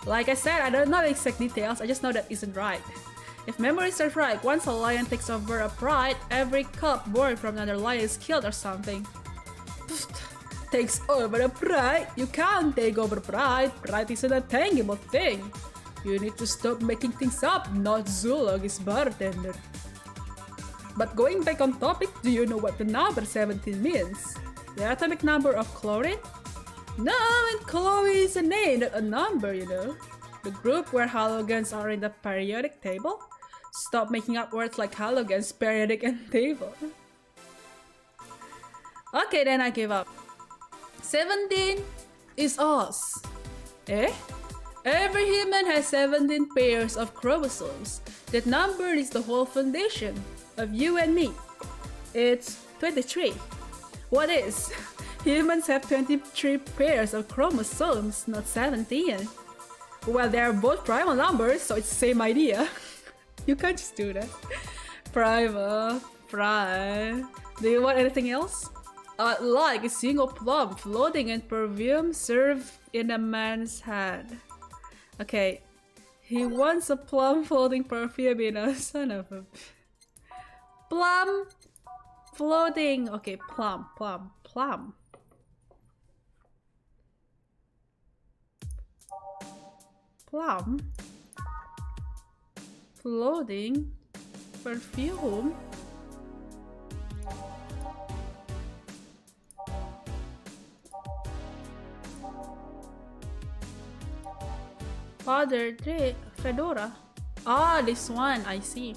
Like I said, I don't know the exact details, I just know that isn't right. If memory serves right, once a lion takes over a pride, every cub born from another lion is killed or something. Takes over a pride? You can't take over pride. Pride is an attainable thing. You need to stop making things up, not zoologist bartender. But going back on topic, do you know what the number 17 means? The atomic number of chlorine? No, and Chloe is a name, not a number, you know. The group where halogens are in the periodic table? Stop making up words like halogens, periodic, and table. Okay, then I give up. 17 is us. Eh? Every human has 17 pairs of chromosomes. That number is the whole foundation of you and me. It's 23. What is? Humans have 23 pairs of chromosomes, not 17. Well, they are both primal numbers, so it's the same idea. You can't just do that. Prime. Do you want anything else? Like a single plum floating in perfume served in a man's hand. Okay. He wants a plum floating perfume in a son of a... Plum floating. Okay, plum. Plum floating perfume. Father Dre Fedora. Ah, this one, I see.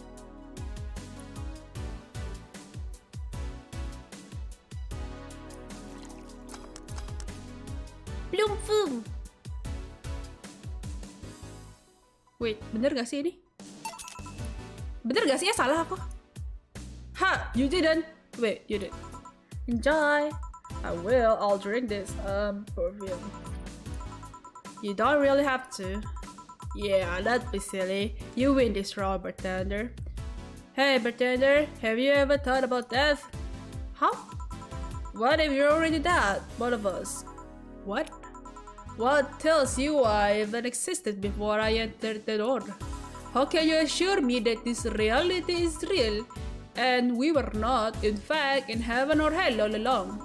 Plum Fum. Wait, bener gak sih ini? Bener gak sih ya? Salah aku? Ha! You didn't! Wait, you did. Enjoy! I will, I'll drink this, perfume. You don't really have to. Yeah, that'd be silly. You win this round, bartender. Hey, bartender, have you ever thought about death? How? What if you're already dead? Both of us. What? What tells you I even existed before I entered the door? How can you assure me that this reality is real and we were not, in fact, in heaven or hell all along?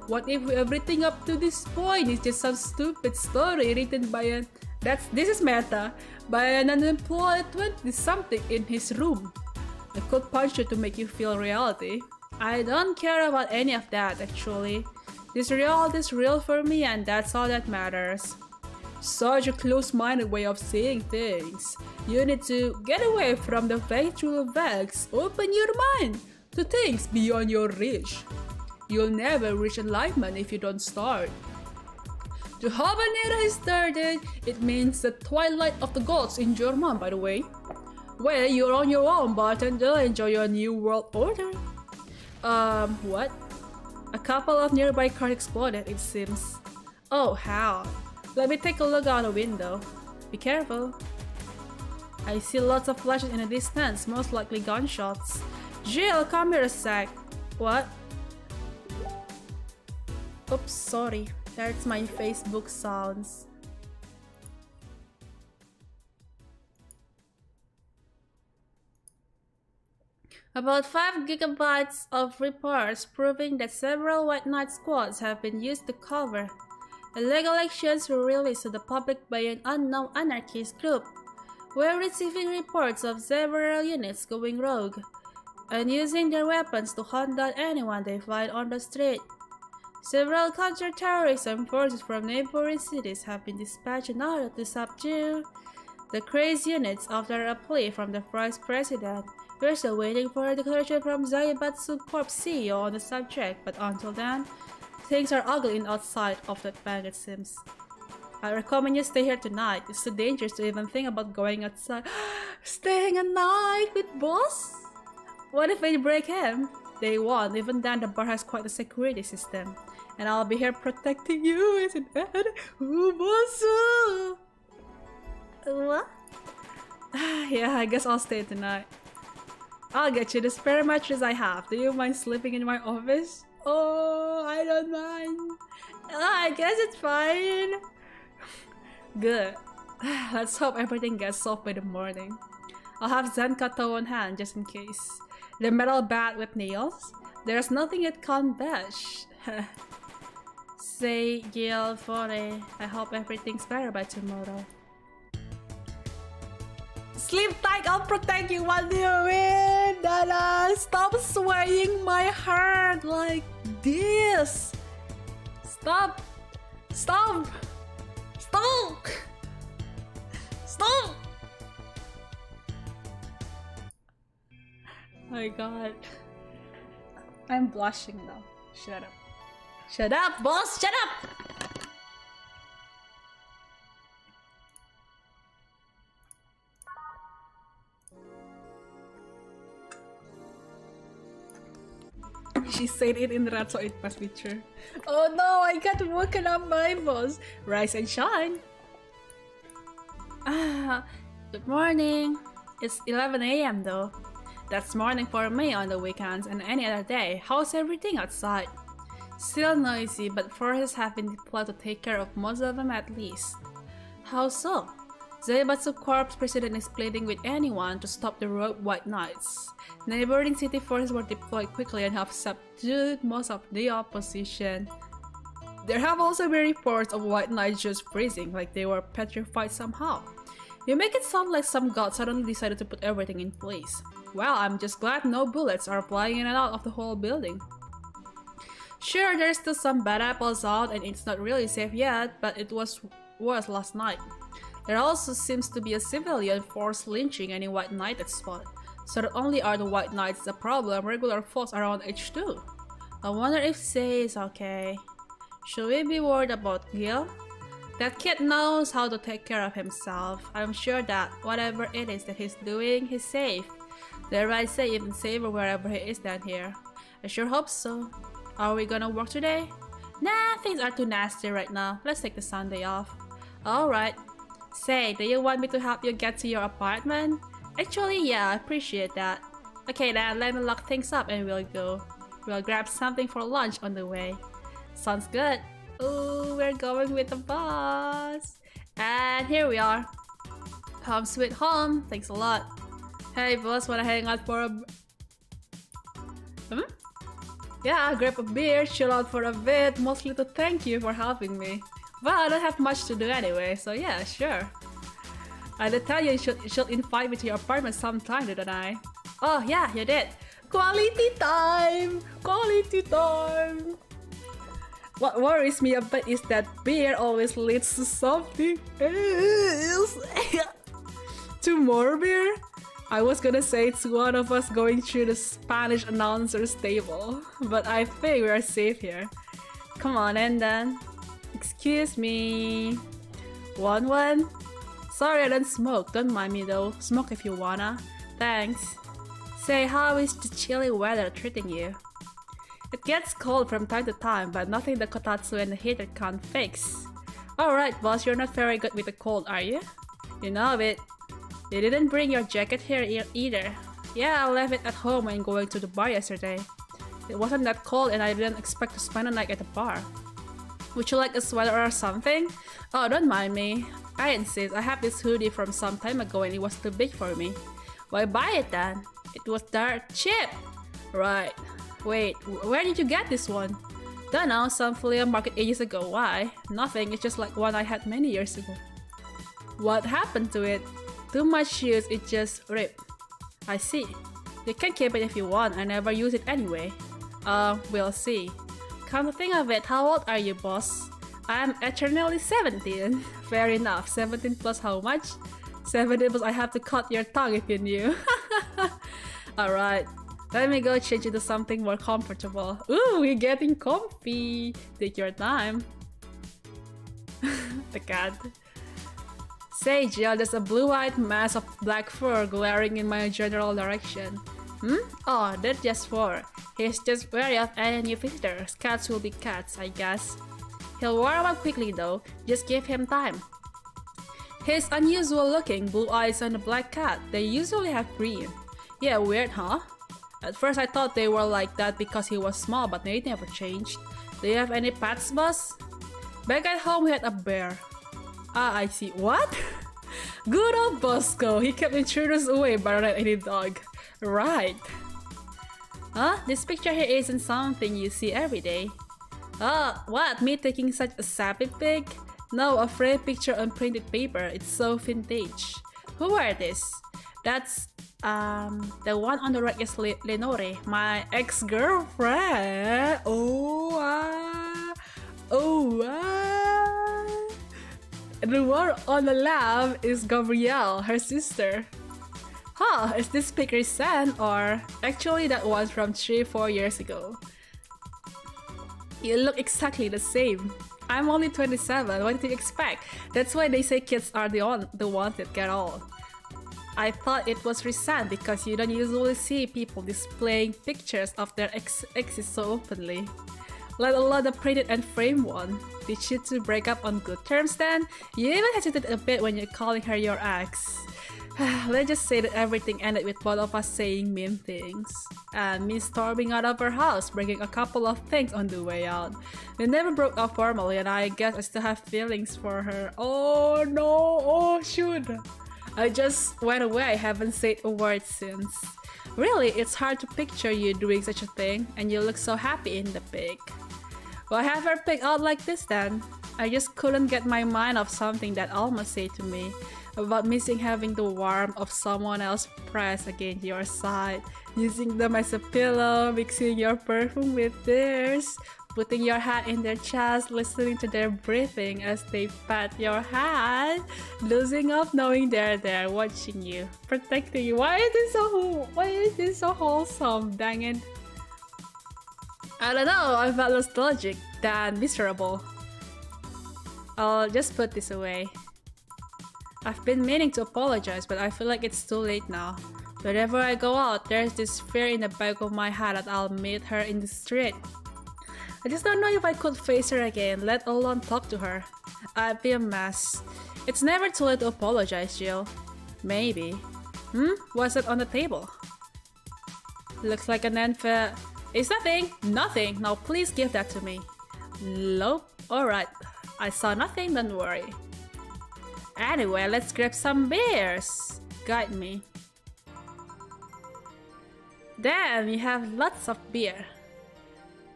What if everything up to this point is just some stupid story written by this is meta, by an unemployed 20-something in his room? I could punch you to make you feel reality. I don't care about any of that, actually. This reality is real for me, and that's all that matters. Such a close-minded way of seeing things. You need to get away from the factual facts. Open your mind to things beyond your reach. You'll never reach enlightenment if you don't start. To Habanera has started, it means the twilight of the gods in German, by the way. Well, you're on your own, but enjoy your new world order. What? A couple of nearby cars exploded, it seems. Oh, how? Let me take a look out the window. Be careful. I see lots of flashes in the distance, most likely gunshots. Jill, come here a sec. What? Oops, sorry. That's my Facebook sounds. About 5 gigabytes of reports proving that several White Knight squads have been used to cover. Illegal actions were released to the public by an unknown anarchist group. We're receiving reports of several units going rogue and using their weapons to hunt down anyone they find on the street. Several counter-terrorism forces from neighboring cities have been dispatched in order to subdue the crazy units after a plea from the Vice President. We're still waiting for a declaration from Zaibatsu Corp CEO on the subject, but until then, things are ugly outside of that bank, it seems. I recommend you stay here tonight. It's too dangerous to even think about going outside. Staying a night with boss? What if they break him? They won't. Even then, the bar has quite a security system. And I'll be here protecting you, isn't it? Ooh, boss! What? Yeah, I guess I'll stay tonight. I'll get you the spare mattress I have. Do you mind sleeping in my office? Oh, I don't mind. I guess it's fine. Good. Let's hope everything gets solved by the morning. I'll have Zenkato on hand just in case. The metal bat with nails? There's nothing it can't bash. Say Gil Fore. I hope everything's better by tomorrow. Sleep tight, I'll protect you. What do you mean? Dada, stop swaying my heart like this. Stop. Stop. Stop. Stop. My god. I'm blushing now. Shut up. Shut up, boss! Shut up! She said it in red, so it must be true. Oh no, I got woken up by boss. Rise and shine. Good morning. It's 11 AM though. That's morning for me on the weekends and any other day. How's everything outside? Still noisy, but forces have been deployed to take care of most of them at least. How so? Zaibatsu Corp's president is pleading with anyone to stop the rogue White Knights. Neighboring city forces were deployed quickly and have subdued most of the opposition. There have also been reports of White Knights just freezing, like they were petrified somehow. You make it sound like some god suddenly decided to put everything in place. Well, I'm just glad no bullets are flying in and out of the whole building. Sure, there's still some bad apples out and it's not really safe yet, but it was worse last night. There also seems to be a civilian force lynching any White Knight at spot. So not only are the White Knights the problem, regular folks around H2. I wonder if Sei is okay. Should we be worried about Gil? That kid knows how to take care of himself. I'm sure that whatever it is that he's doing, he's safe. Dare I say even safer wherever he is than here. I sure hope so. Are we gonna work today? Nah, things are too nasty right now. Let's take the Sunday off. Alright. Say, do you want me to help you get to your apartment? Actually, yeah, I appreciate that. Okay then, let me lock things up and we'll go. We'll grab something for lunch on the way. Sounds good. Ooh, we're going with the boss. And here we are. Home sweet home. Thanks a lot. Hey boss, wanna hang out for a... Yeah, grab a beer, chill out for a bit, mostly to thank you for helping me. Well, I don't have much to do anyway, so yeah, sure. I did tell you you should invite me to your apartment sometime, didn't I? Oh yeah, you did. Quality time! Quality time! What worries me a bit is that beer always leads to something else. To more beer? I was gonna say it's one of us going through the Spanish announcer's table, but I think we're safe here. Come on, and then. Excuse me. One? Sorry I don't smoke, don't mind me though. Smoke if you wanna. Thanks. Say, how is the chilly weather treating you? It gets cold from time to time, but nothing the kotatsu and the heater can't fix. Alright boss, you're not very good with the cold, are you? You know it. You didn't bring your jacket here either. Yeah, I left it at home when going to the bar yesterday. It wasn't that cold and I didn't expect to spend a night at the bar. Would you like a sweater or something? Oh, don't mind me. I insist. I have this hoodie from some time ago and it was too big for me. Why buy it then? It was dirt cheap! Right. Wait, where did you get this one? Don't know, some flea market ages ago. Why? Nothing, it's just like one I had many years ago. What happened to it? Too much use, it just ripped. I see. You can keep it if you want, I never use it anyway. We'll see. Come to think of it, how old are you, boss? I'm eternally 17. Fair enough, 17 plus how much? 17 plus I have to cut your tongue if you knew. Alright. Let me go change into something more comfortable. Ooh, we're getting comfy. Take your time. The cat. Say, Jill, there's a blue-eyed mass of black fur glaring in my general direction. Oh, that's just fur. He's just wary of any new visitors. Cats will be cats, I guess. He'll warm up quickly though. Just give him time. He's unusual looking, blue eyes on a black cat. They usually have green. Yeah, weird, huh? At first I thought they were like that because he was small, but they never changed. Do you have any pets, boss? Back at home we had a bear. Ah, I see. What? Good old Bosco. He kept intruders away better than any dog. Right. Huh? This picture here isn't something you see every day. What? Me taking such a sappy pic? No, a framed picture on printed paper. It's so vintage. Who are this? That's the one on the right is Lenore, my ex-girlfriend. The one on the left is Gabrielle, her sister. Huh, is this pic recent or actually that one's from 3-4 years ago? You look exactly the same. I'm only 27, what did you expect? That's why they say kids are the ones that get old. I thought it was recent because you don't usually see people displaying pictures of their exes so openly. Let alone the printed and framed one. Did you two break up on good terms then? You even hesitated a bit when you're calling her your ex. Let's just say that everything ended with both of us saying mean things. And me storming out of her house, breaking a couple of things on the way out. We never broke up formally and I guess I still have feelings for her. Oh no, oh shoot. I just went away, I haven't said a word since. Really, it's hard to picture you doing such a thing, and you look so happy in the pic. Why have her picked out like this then? I just couldn't get my mind off something that Alma said to me about missing having the warmth of someone else pressed against your side, using them as a pillow, mixing your perfume with theirs, putting your hat in their chest, listening to their breathing as they pat your head, losing up knowing they're there watching you, protecting you. Why is this so wholesome? Dang it. I don't know, I felt nostalgic, then miserable. I'll just put this away. I've been meaning to apologize, but I feel like it's too late now. Whenever I go out, there's this fear in the back of my head that I'll meet her in the street. I just don't know if I could face her again, let alone talk to her. I'd be a mess. It's never too late to apologize, Jill. Maybe. What's that on the table? Looks like an envelope. It's nothing! Nothing! Now please give that to me. Nope. Alright. I saw nothing, don't worry. Anyway, let's grab some beers. Guide me. Damn, you have lots of beer.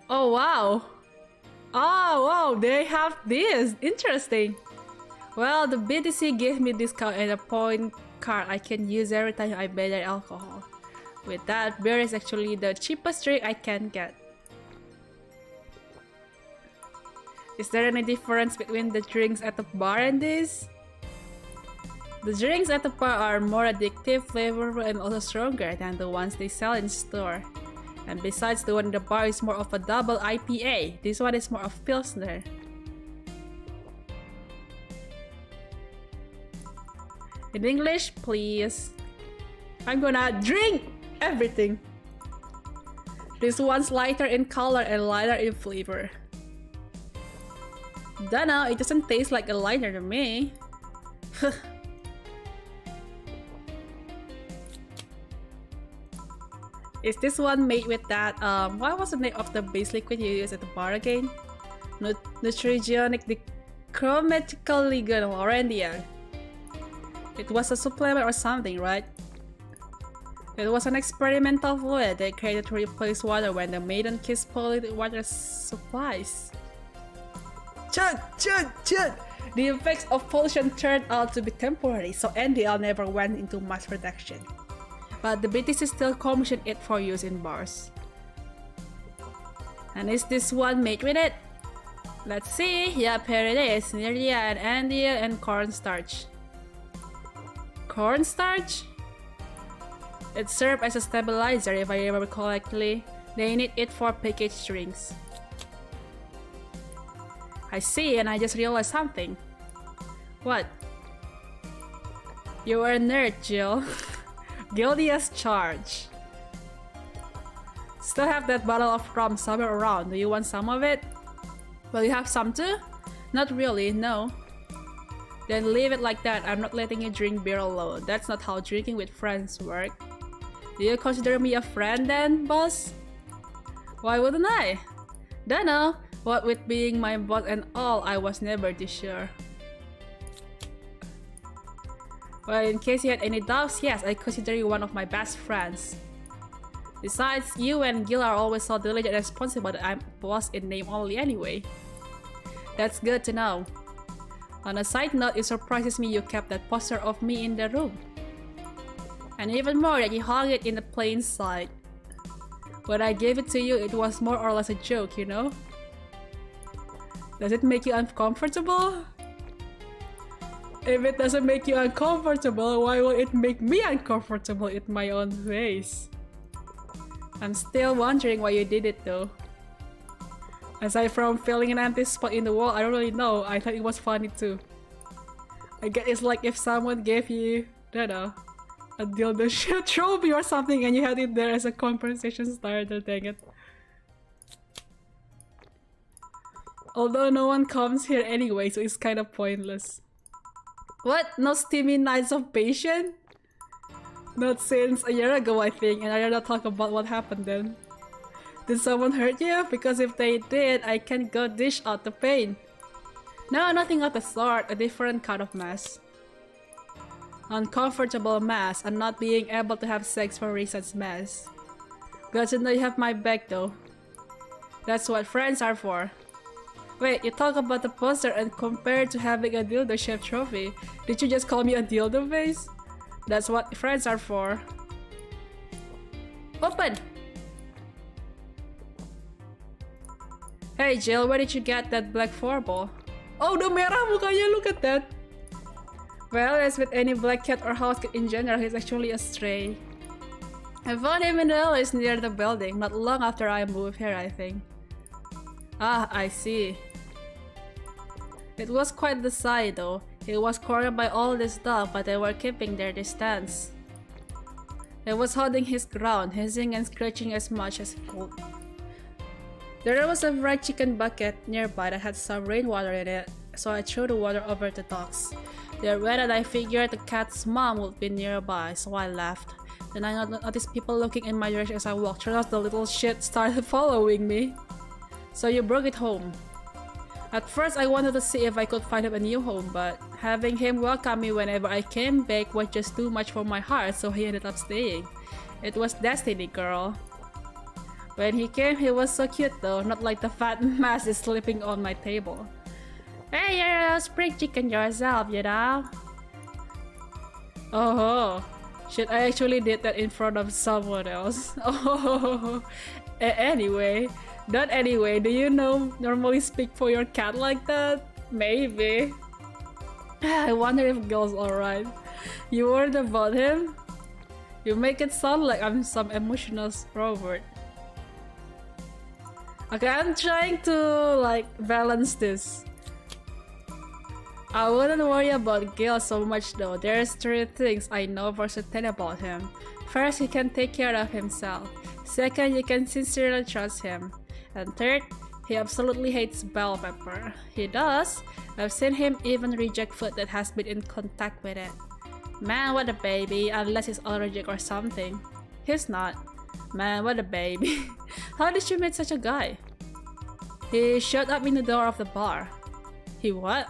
Oh wow! Oh wow, they have this! Interesting! Well, the BDC gave me discount and a point card I can use every time I buy their alcohol. With that, beer is actually the cheapest drink I can get. Is there any difference between the drinks at the bar and this? The drinks at the bar are more addictive, flavorful, and also stronger than the ones they sell in store. And besides, the one in the bar is more of a double IPA. This one is more of Pilsner. In English, please. I'm gonna drink everything. This one's lighter in color and lighter in flavor. Dunno, it doesn't taste like a lighter to me. Is this one made with that, what was the name of the base liquid you use at the bar again? Nutrigenic Dechromatical Liquid Laurentia. It was a supplement or something, right? It was an experimental fluid they created to replace water when the Maiden Kiss polluted water supplies. Chud! Chud! Chud! The effects of pollution turned out to be temporary, so NDL never went into mass production. But the BTC still commissioned it for use in bars. And is this one made with it? Let's see. Yep, here it is. Nyria and NDL and cornstarch. Cornstarch? It served as a stabilizer if I remember correctly. They need it for packaged drinks. I see, and I just realized something. What? You are a nerd, Jill. Guilty as charged. Still have that bottle of rum somewhere around. Do you want some of it? Will you have some too? Not really, no. Then leave it like that. I'm not letting you drink beer alone. That's not how drinking with friends work. Do you consider me a friend then, boss? Why wouldn't I? Dunno. What with being my boss and all, I was never this sure. Well, in case you had any doubts, yes, I consider you one of my best friends. Besides, you and Gil are always so diligent and responsible that I'm boss in name only anyway. That's good to know. On a side note, it surprises me you kept that poster of me in the room. And even more that you hung it in the plain sight. When I gave it to you, it was more or less a joke, you know? Does it make you uncomfortable? If it doesn't make you uncomfortable, why will it make me uncomfortable in my own face? I'm still wondering why you did it though. Aside from filling an empty spot in the wall, I don't really know. I thought it was funny too. I guess it's like if someone gave you, I don't know, a dildo shit trophy or something and you had it there as a conversation starter, dang it. Although no one comes here anyway, so it's kind of pointless. What? No steamy nights of patience? Not since a year ago, I think, and I'd rather talk about what happened then. Did someone hurt you? Because if they did, I can go dish out the pain. No, nothing of the sort, a different kind of mess. Uncomfortable mess, and not being able to have sex for reasons mess. Good to know you have my back though. That's what friends are for. Wait, you talk about the poster and compared to having a dildo-shaped trophy. Did you just call me a dildo face? That's what friends are for. Open! Hey Jill, where did you get that black 4-ball? Oh, the merah mukanya, look at that! Well, as with any black cat or house cat in general, he's actually a stray. I found him in the alleys near the building, not long after I moved here, I think. Ah, I see. It was quite the sight though. He was cornered by all this stuff, but they were keeping their distance. He was holding his ground, hissing and scratching as much as he could. There was a fried chicken bucket nearby that had some rainwater in it, so I threw the water over the dogs. They read and I figured the cat's mom would be nearby, so I left. Then I noticed people looking in my direction as I walked. Turns out the little shit started following me. So you brought it home. At first I wanted to see if I could find him a new home, but having him welcome me whenever I came back was just too much for my heart, so he ended up staying. It was destiny, girl. When he came, he was so cute though, not like the fat mass is sleeping on my table. Hey, you're a spring chicken yourself, you know? Oh, Shit, I actually did that in front of someone else. Oh, anyway. Not anyway, do you normally speak for your cat like that? Maybe. I wonder if girl's alright. You worried about him? You make it sound like I'm some emotional robot. Okay, I'm trying to like balance this. I wouldn't worry about Gil so much though. There's 3 things I know for certain about him. First, he can take care of himself. Second, you can sincerely trust him. And third, he absolutely hates bell pepper. He does. I've seen him even reject food that has been in contact with it. Man, what a baby, unless he's allergic or something. He's not. Man, what a baby. How did you meet such a guy? He showed up in the door of the bar. He what?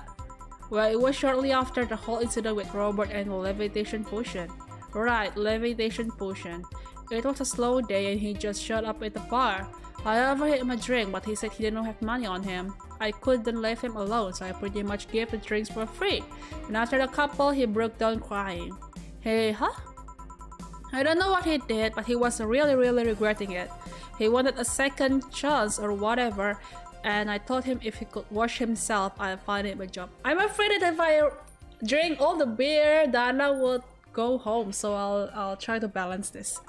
Well, it was shortly after the whole incident with Robert and the levitation potion. Right, levitation potion. It was a slow day and he just showed up at the bar. I offered him a drink, but he said he didn't have money on him. I couldn't leave him alone, so I pretty much gave the drinks for free. And after the couple, he broke down crying. Hey, huh? I don't know what he did, but he was really regretting it. He wanted a second chance or whatever, and I told him if he could wash himself, I'll find him a job. I'm afraid that if I drink all the beer, Dana would go home, so I'll try to balance this.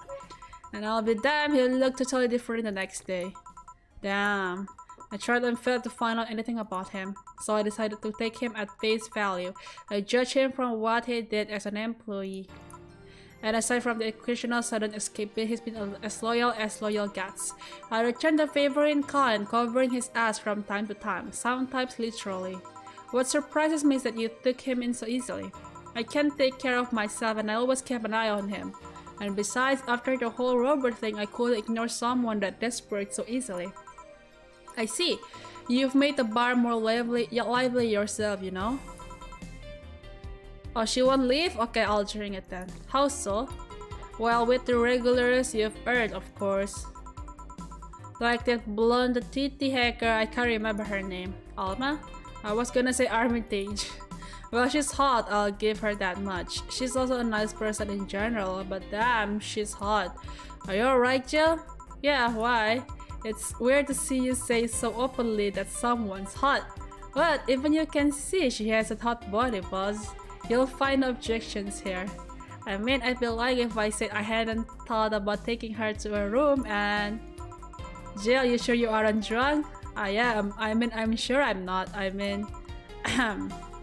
And I'll be damned, he looked totally different the next day. Damn. I tried and failed to find out anything about him, so I decided to take him at face value. I judged him from what he did as an employee. And aside from the occasional sudden escape, he's been as loyal gets. I returned the favor in kind, covering his ass from time to time, sometimes literally. What surprises me is that you took him in so easily. I can't take care of myself and I always kept an eye on him. And besides, after the whole Robert thing, I couldn't ignore someone that desperate so easily. I see. You've made the bar more lively yourself, you know? Oh, she won't leave? Okay, I'll drink it then. How so? Well, with the regulars you've earned, of course. Like that blonde titty hacker, I can't remember her name. Alma? I was gonna say Armitage. Well, she's hot, I'll give her that much. She's also a nice person in general, but damn, she's hot. Are you alright, Jill? Yeah, why? It's weird to see you say so openly that someone's hot. But even you can see she has a hot body, boss. You'll find objections here. I mean, I'd be lying if I said I hadn't thought about taking her to a room and... Jill, you sure you aren't drunk? I am. I'm sure I'm not.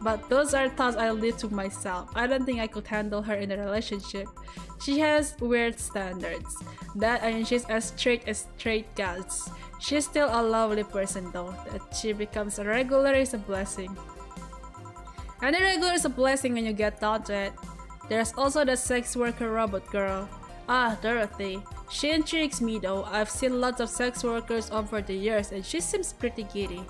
But those are thoughts I'll leave to myself. I don't think I could handle her in a relationship. She has weird standards. That and she's as straight gals. She's still a lovely person though. That she becomes a regular is a blessing. And a regular is a blessing when you get down to it. There's also the sex worker robot girl. Ah, Dorothy. She intrigues me though. I've seen lots of sex workers over the years and she seems pretty giddy.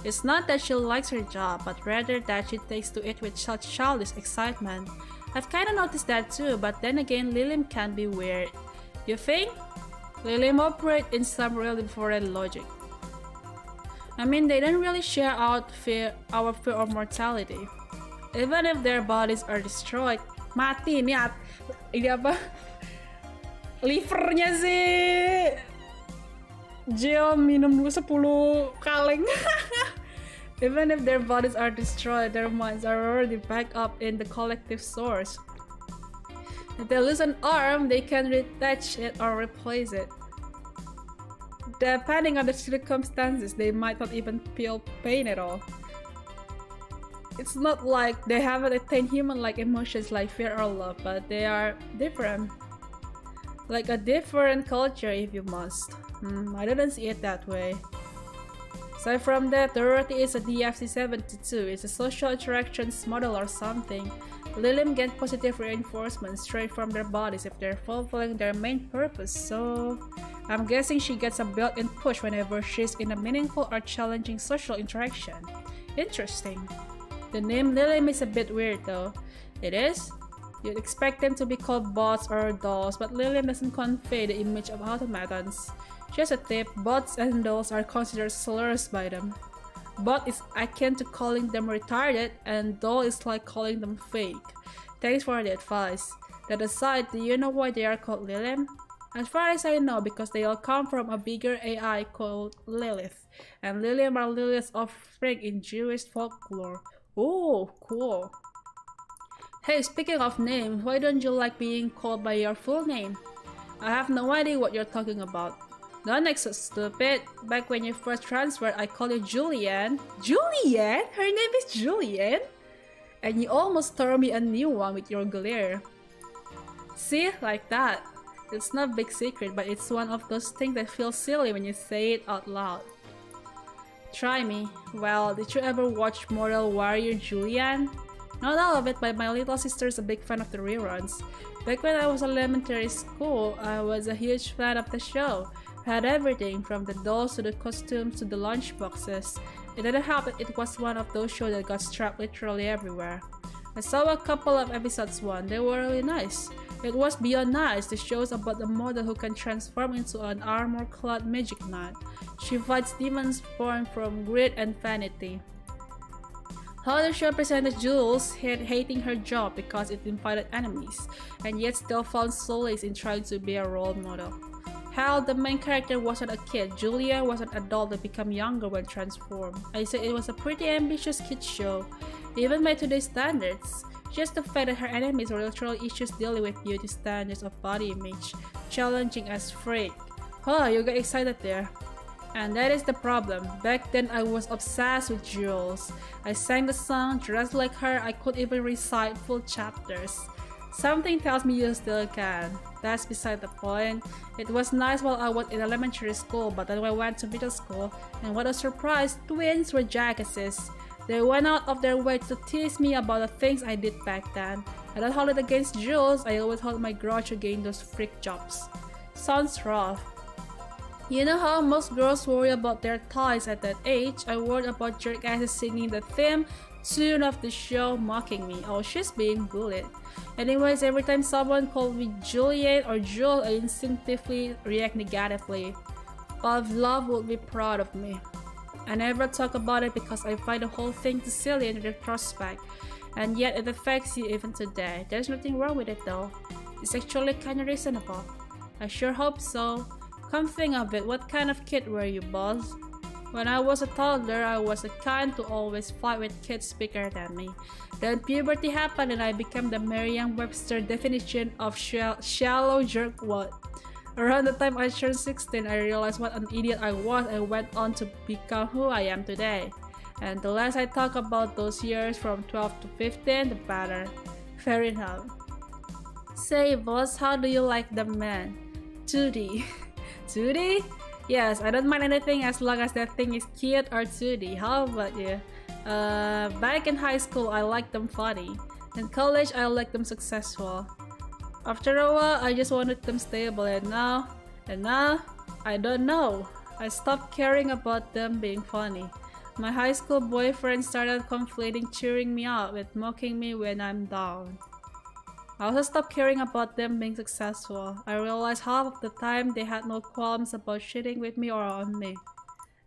It's not that she likes her job, but rather that she takes to it with such childish excitement. I've kinda noticed that too, but then again, Lilim can be weird. You think? Lilim operate in some really foreign logic. I mean, they don't really share our fear of mortality. Even if their bodies are destroyed, mati niat. Ini apa? Livernya sih. Jill minum dulu 10 kaleng. Even if their bodies are destroyed, their minds are already back up in the collective source. If they lose an arm, they can retach it or replace it. Depending on the circumstances, they might not even feel pain at all. It's not like they haven't attained human-like emotions like fear or love, but they are different. Like a different culture if you must. I didn't see it that way. Aside from that, Dorothy is a DFC-72. It's a social interactions model or something. Lilim get positive reinforcement straight from their bodies if they're fulfilling their main purpose, so... I'm guessing she gets a built-in push whenever she's in a meaningful or challenging social interaction. Interesting. The name Lilim is a bit weird though. It is? You'd expect them to be called bots or dolls, but Lilim doesn't convey the image of automatons. Just a tip, bots and dolls are considered slurs by them. Bot is akin to calling them retarded, and doll is like calling them fake. Thanks for the advice. That aside, do you know why they are called Lilith? As far as I know, because they all come from a bigger AI called Lilith, and Lilith are Lilith's offspring in Jewish folklore. Oh, cool. Hey, speaking of names, why don't you like being called by your full name? I have no idea what you're talking about. Don't act so stupid. Back when you first transferred, I called you Julian. Julian? Her name is Julian? And you almost tore me a new one with your glare. See? Like that. It's not a big secret, but it's one of those things that feel silly when you say it out loud. Try me. Well, did you ever watch Mortal Warrior Julian? Not all of it, but my little sister's a big fan of the reruns. Back when I was in elementary school, I was a huge fan of the show. Had everything from the dolls to the costumes to the lunchboxes. It didn't help that it was one of those shows that got strapped literally everywhere. I saw a couple of episodes once. They were really nice. It was beyond nice. The show's about a model who can transform into an armor-clad magic knight. She fights demons born from greed and vanity. How the show presented Jules hating her job because it invited enemies, and yet still found solace in trying to be a role model. Hell, the main character wasn't a kid. Julia was an adult that became younger when transformed. I said it was a pretty ambitious kid show, even by today's standards. Just the fact that her enemies were literal issues dealing with beauty standards of body image, challenging as freak. Oh, you got excited there. And that is the problem. Back then I was obsessed with Jules. I sang the song, dressed like her, I could even recite full chapters. Something tells me you still can. That's beside the point. It was nice while I was in elementary school, but then I went to middle school, and what a surprise, twins were jackasses. They went out of their way to tease me about the things I did back then. I don't hold it against Jules, I always hold my grudge against those freak jobs. Sounds rough. You know how most girls worry about their thighs at that age? I worried about jerkasses singing the theme tune of the show mocking me. Oh, she's being bullied. Anyways, every time someone called me Juliet or Jewel, I instinctively react negatively. Love would be proud of me. I never talk about it because I find the whole thing too silly in retrospect, and yet it affects you even today. There's nothing wrong with it though. It's actually kinda reasonable. I sure hope so. Come think of it, what kind of kid were you, boss? When I was a toddler, I was the kind to always fight with kids bigger than me. Then puberty happened and I became the Merriam-Webster definition of shallow jerkwad. Around the time I turned 16, I realized what an idiot I was and went on to become who I am today. And the less I talk about those years from 12 to 15, the better. Fair enough. Say, boss, how do you like the man? 2D. 2D? Yes, I don't mind anything as long as that thing is cute or 2D. How about you? Back in high school, I liked them funny. In college, I liked them successful. After a while, I just wanted them stable, and now, I don't know. I stopped caring about them being funny. My high school boyfriend started conflating cheering me up with mocking me when I'm down. I also stopped caring about them being successful. I realized half of the time they had no qualms about shitting with me or on me.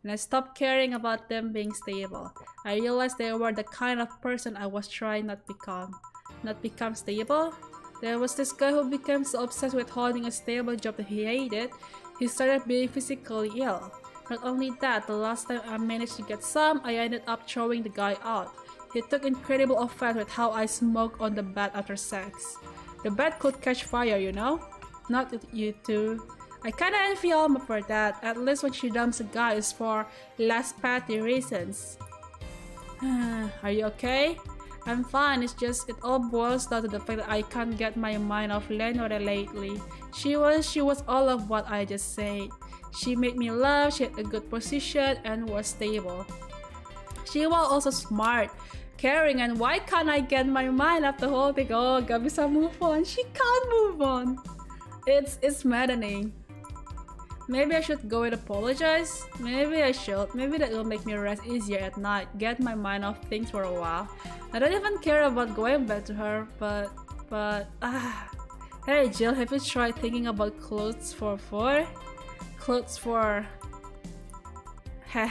And I stopped caring about them being stable. I realized they were the kind of person I was trying not become. Not become stable? There was this guy who became so obsessed with holding a stable job that he hated, he started being physically ill. Not only that, the last time I managed to get some, I ended up throwing the guy out. He took incredible offense with how I smoked on the bed after sex. The bed could catch fire, you know? Not with you two. I kinda envy Alma for that, at least when she dumps a guy it's for less petty reasons. Are you okay? I'm fine, it's just it all boils down to the fact that I can't get my mind off Lenore lately. She was all of what I just said. She made me laugh, she had a good position, and was stable. She was also smart, caring, and why can't I get my mind off the whole thing? Oh, gak bisa move on. She can't move on. It's maddening. Maybe I should go and apologize. Maybe I should. Maybe that will make me rest easier at night. Get my mind off things for a while. I don't even care about going back to her, but Hey Jill, have you tried thinking about clothes for? Clothes for... Heh.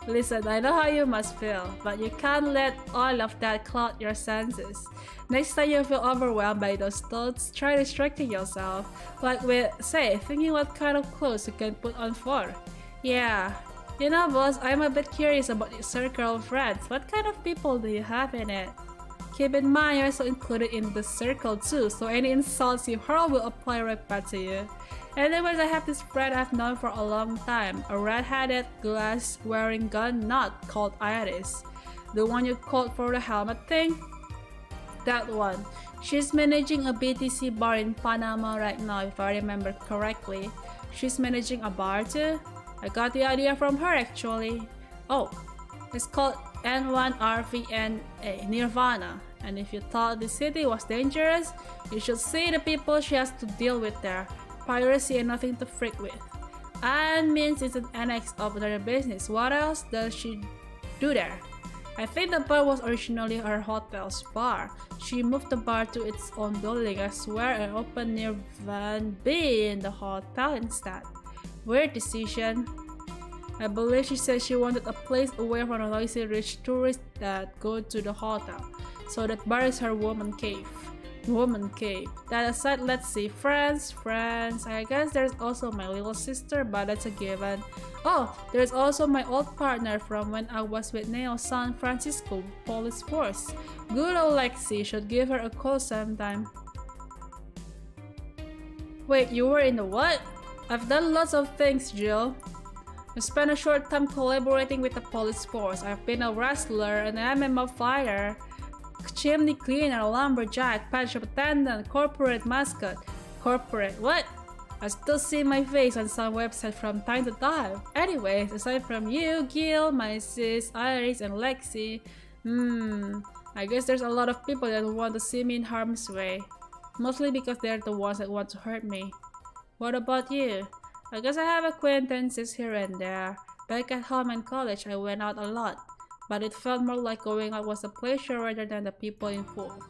Listen, I know how you must feel, but you can't let all of that cloud your senses. Next time you feel overwhelmed by those thoughts, try restricting yourself. Like with, say, thinking what kind of clothes you can put on for. Yeah. You know, boss, I'm a bit curious about your circle of friends. What kind of people do you have in it? Keep in mind you're also included in the circle too, so any insults you hurl will apply right back to you. Anyways, I have this friend I've known for a long time, a red-headed, glass-wearing gun nut called Iris. The one you called for the helmet thing? That one. She's managing a BTC bar in Panama right now, if I remember correctly. She's managing a bar too? I got the idea from her actually. Oh, it's called N1RVNA, Nirvana. And if you thought the city was dangerous, you should see the people she has to deal with there. Piracy and nothing to freak with. And means it's an annex of their business. What else does she do there? I think the bar was originally her hotel's bar. She moved the bar to its own building, I swear, and opened near Van B in the hotel instead. Weird decision. I believe she said she wanted a place away from the noisy rich tourists that go to the hotel. So that bar is her woman cave. Woman cave. That aside, let's see. Friends. I guess there's also my little sister, but that's a given. Oh, there's also my old partner from when I was with Neo San Francisco Police Force. Good old Lexi, should give her a call sometime. Wait, you were in the what? I've done lots of things, Jill. I spent a short time collaborating with the police force. I've been a wrestler, an MMA fighter, chimney cleaner, lumberjack, pet shop attendant, corporate mascot. Corporate what? I still see my face on some website from time to time. Anyways, aside from you, Gil, my sis, Iris, and Lexi, I guess there's a lot of people that want to see me in harm's way. Mostly because they're the ones that want to hurt me. What about you? I guess I have acquaintances here and there. Back at home and college, I went out a lot. But it felt more like going out was a pleasure rather than the people involved.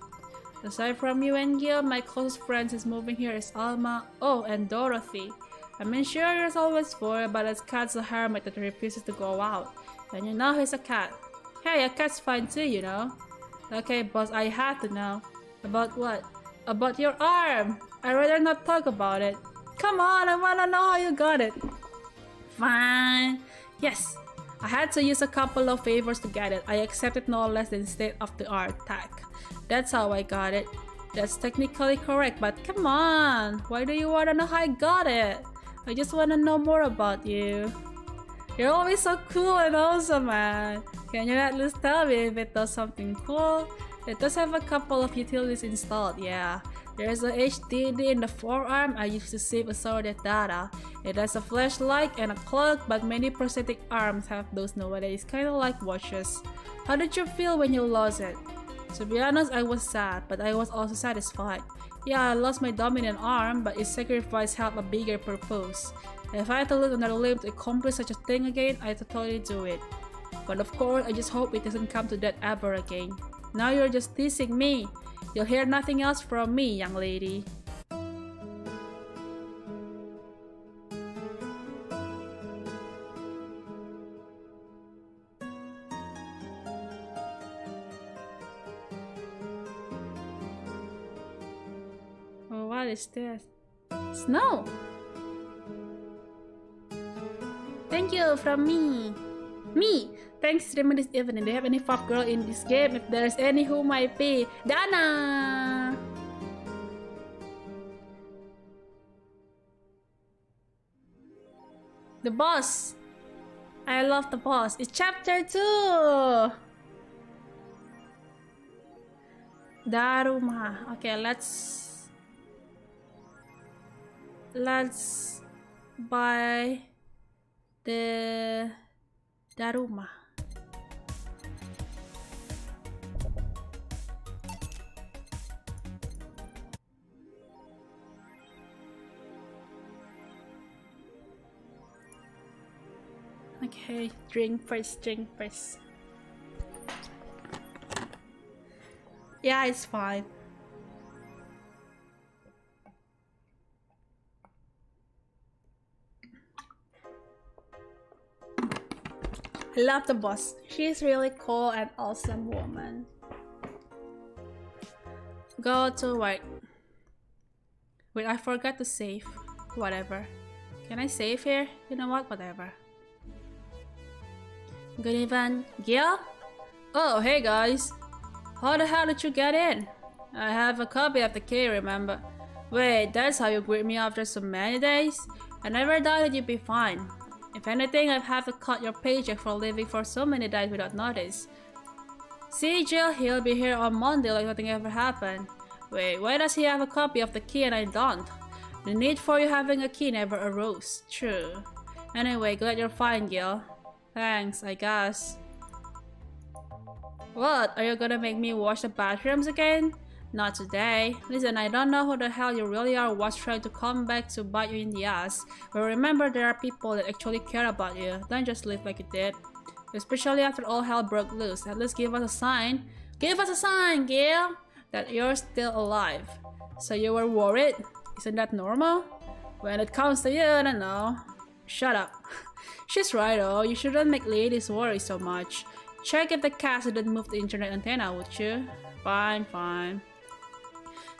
Aside from you and Gil, my closest friends is moving here is Alma, and Dorothy. I mean, sure, there's always four, but as cat's a hermit that refuses to go out. And you know he's a cat. Hey, a cat's fine too, you know. Okay, boss, I have to know. About what? About your arm! I'd rather not talk about it. Come on, I wanna know how you got it. Fine. Yes, I had to use a couple of favors to get it. I accepted no less than state-of-the-art tech. That's how I got it. That's technically correct, but come on! Why do you wanna know how I got it? I just wanna know more about you. You're always so cool and awesome, man. Can you at least tell me if it does something cool? It does have a couple of utilities installed, yeah. There's a HDD in the forearm I used to save assorted data. It has a flashlight and a clock, but many prosthetic arms have those nowadays, kinda like watches. How did you feel when you lost it? To be honest, I was sad, but I was also satisfied. Yeah, I lost my dominant arm, but its sacrifice helped a bigger purpose. If I had to lose another limb to accomplish such a thing again, I'd totally do it. But of course, I just hope it doesn't come to that ever again. Now you're just teasing me. You'll hear nothing else from me, young lady. Oh, what is this? Snow! Thank you from me. Me! Thanks, streaming this evening. Do you have any fuck girl in this game? If there's any, who might be? Dana! The boss! I love the boss. It's chapter 2! Daruma. Okay, let's buy the Daruma. Okay, drink first. Yeah, it's fine. I love the boss. She's really cool and awesome woman. Go to work. Wait, I forgot to save. Whatever. Can I save here? You know what? Whatever. Good evening, Gil? Oh, hey guys. How the hell did you get in? I have a copy of the key, remember? Wait, that's how you greet me after so many days? I never doubted you'd be fine. If anything, I've had to cut your paycheck for living for so many days without notice. See, Jill, he'll be here on Monday like nothing ever happened. Wait, why does he have a copy of the key and I don't? The need for you having a key never arose. True. Anyway, glad you're fine, Gil. Thanks, I guess. What? Are you gonna make me wash the bathrooms again? Not today. Listen, I don't know who the hell you really are, what's trying to come back to bite you in the ass. But remember, there are people that actually care about you. Don't just live like you did. Especially after all hell broke loose. At least give us a sign. Give us a sign, Gil! That you're still alive. So you were worried? Isn't that normal? When it comes to you, I don't know. Shut up. She's right though, you shouldn't make ladies worry so much. Check if the cat didn't move the internet antenna, would you? Fine, fine.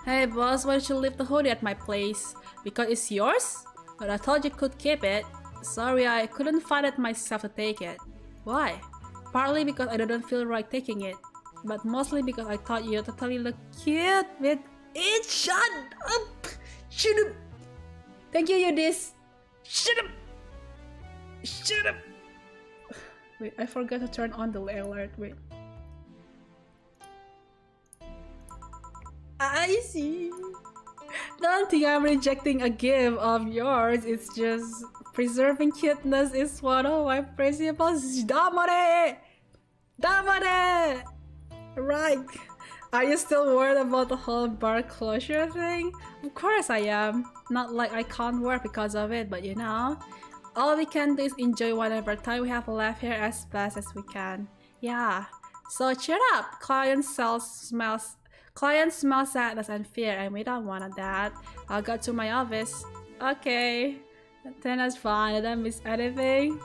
Hey boss, why did you leave the hoodie at my place? Because it's yours? But I thought you could keep it. Sorry, I couldn't find it myself to take it. Why? Partly because I didn't feel right taking it. But mostly because I thought you totally look cute with it. Shut up! Shut up! Thank you, Yudis! Shut up! Shut up! Wait, I forgot to turn on the alert. Wait. I see. Don't think I'm rejecting a gift of yours. It's just preserving cuteness is one of my principles. Damare! Damare! Right. Are you still worried about the whole bar closure thing? Of course I am. Not like I can't work because of it, but you know. All we can do is enjoy whatever time we have left here as best as we can. Yeah. So cheer up. Client smells sadness and fear, and we don't want that. I'll go to my office. Okay. Then that's fine. Did I miss anything?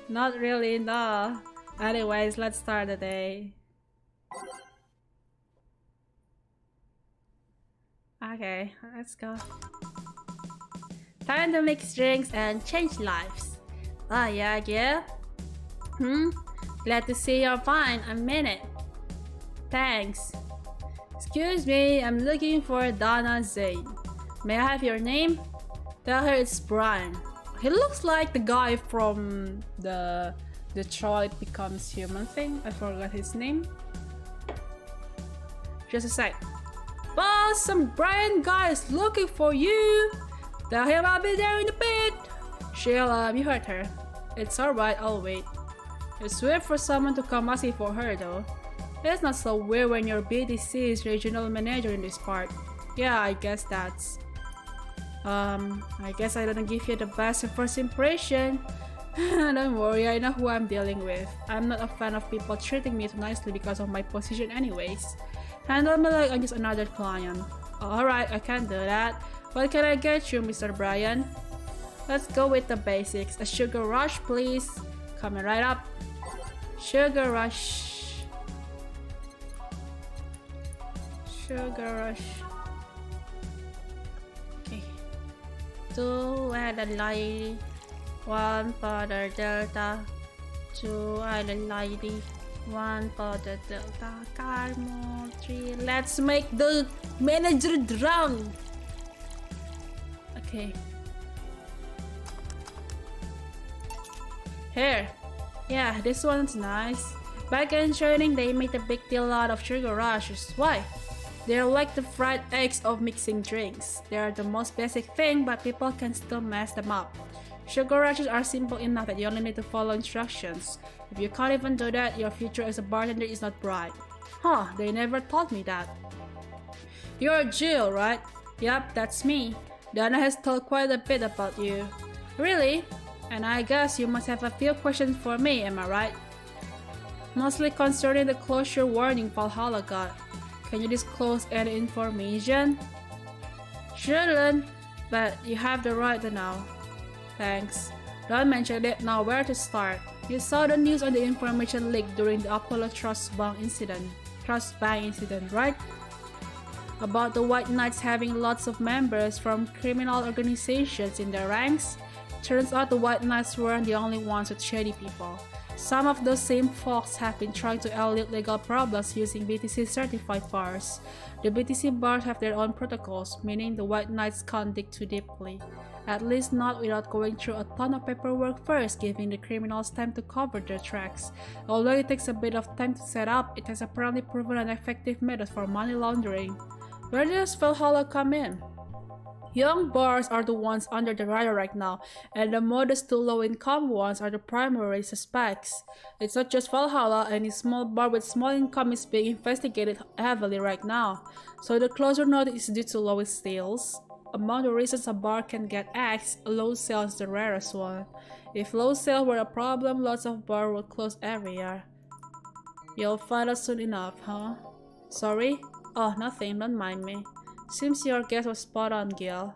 Not really, no. Anyways, let's start the day. Okay, let's go. Time to mix drinks and change lives. Oh yeah, yeah? Glad to see you're fine. A minute. Thanks. Excuse me, I'm looking for Donna Zane. May I have your name? Tell her it's Brian. He looks like the guy from the Detroit Becomes Human thing. I forgot his name. Just a sec. Boss, some Brian guy is looking for you. Tell him I'll be there in a bit. Sheila, you heard her. It's alright, I'll wait. It's weird for someone to come asking for her though. It's not so weird when you're BDC's regional manager in this part. Yeah, I guess that's... I guess I didn't give you the best first impression. Don't worry, I know who I'm dealing with. I'm not a fan of people treating me too nicely because of my position anyways. Handle me like I'm just another client. Alright, I can't do that. What can I get you, Mr. Brian? Let's go with the basics. A sugar rush, please. Coming right up. Sugar rush. Sugar rush. Okay. 2 Island Lady. 1 for the Delta. 2 Island Lady. 1 for the Delta. Carmo 3. Let's make the manager drunk. Okay. Here. Yeah, this one's nice. Back in training, they made a big deal out of sugar rushes. Why? They're like the fried eggs of mixing drinks. They are the most basic thing, but people can still mess them up. Sugar rushes are simple enough that you only need to follow instructions. If you can't even do that, your future as a bartender is not bright. Huh, they never taught me that. You're Jill, right? Yep, that's me. Donna has told quite a bit about you. Really? And I guess you must have a few questions for me, am I right? Mostly concerning the closure warning Valhalla got. Can you disclose any information? Shouldn't, but you have the right to know. Thanks. Don't mention it now. Where to start? You saw the news on the information leak during the Apollo Trust Bank incident, right? About the White Knights having lots of members from criminal organizations in their ranks. Turns out the White Knights weren't the only ones with shady people. Some of those same folks have been trying to elude legal problems using BTC certified bars. The BTC bars have their own protocols, meaning the White Knights can't dig too deeply. At least not without going through a ton of paperwork first, giving the criminals time to cover their tracks. Although it takes a bit of time to set up, it has apparently proven an effective method for money laundering. Where does Valhalla come in? Young bars are the ones under the radar right now, and the modest to low-income ones are the primary suspects. It's not just Valhalla, any small bar with small income is being investigated heavily right now, so the closer node is due to low sales. Among the reasons a bar can get axed, low sales is the rarest one. If low sales were a problem, lots of bars would close every year. You'll find us soon enough, huh? Sorry? Oh, nothing, don't mind me. Seems your guess was spot on, Gil.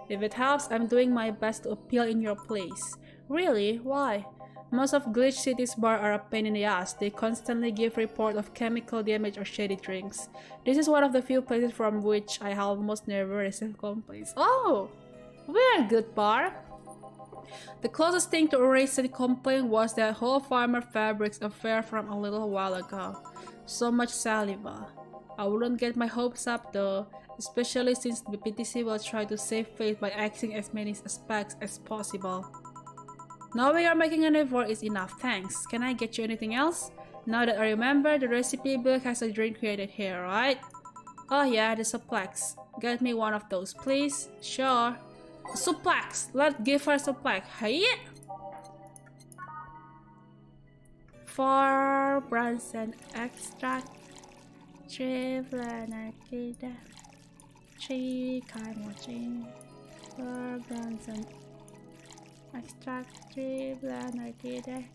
If it helps, I'm doing my best to appeal in your place. Really? Why? Most of Glitch City's bars are a pain in the ass. They constantly give report of chemical damage or shady drinks. This is one of the few places from which I almost never receive complaints. Oh! We're a good bar! The closest thing to a recent complaint was that whole Farmer Fabrics affair from a little while ago. So much saliva. I wouldn't get my hopes up though, especially since the PTC will try to save face by axing as many suspects as possible. Knowing you're making an effort is enough, thanks. Can I get you anything else? Now that I remember, the recipe book has a drink created here, right? Oh yeah, the suplex. Get me one of those, please. Sure. Suplex! Let's give her suplex. Hey! 4 Bronson extract. 3 Flanakida, 3 Kaimochin, 4 Bronson extract, 3 Flanakida,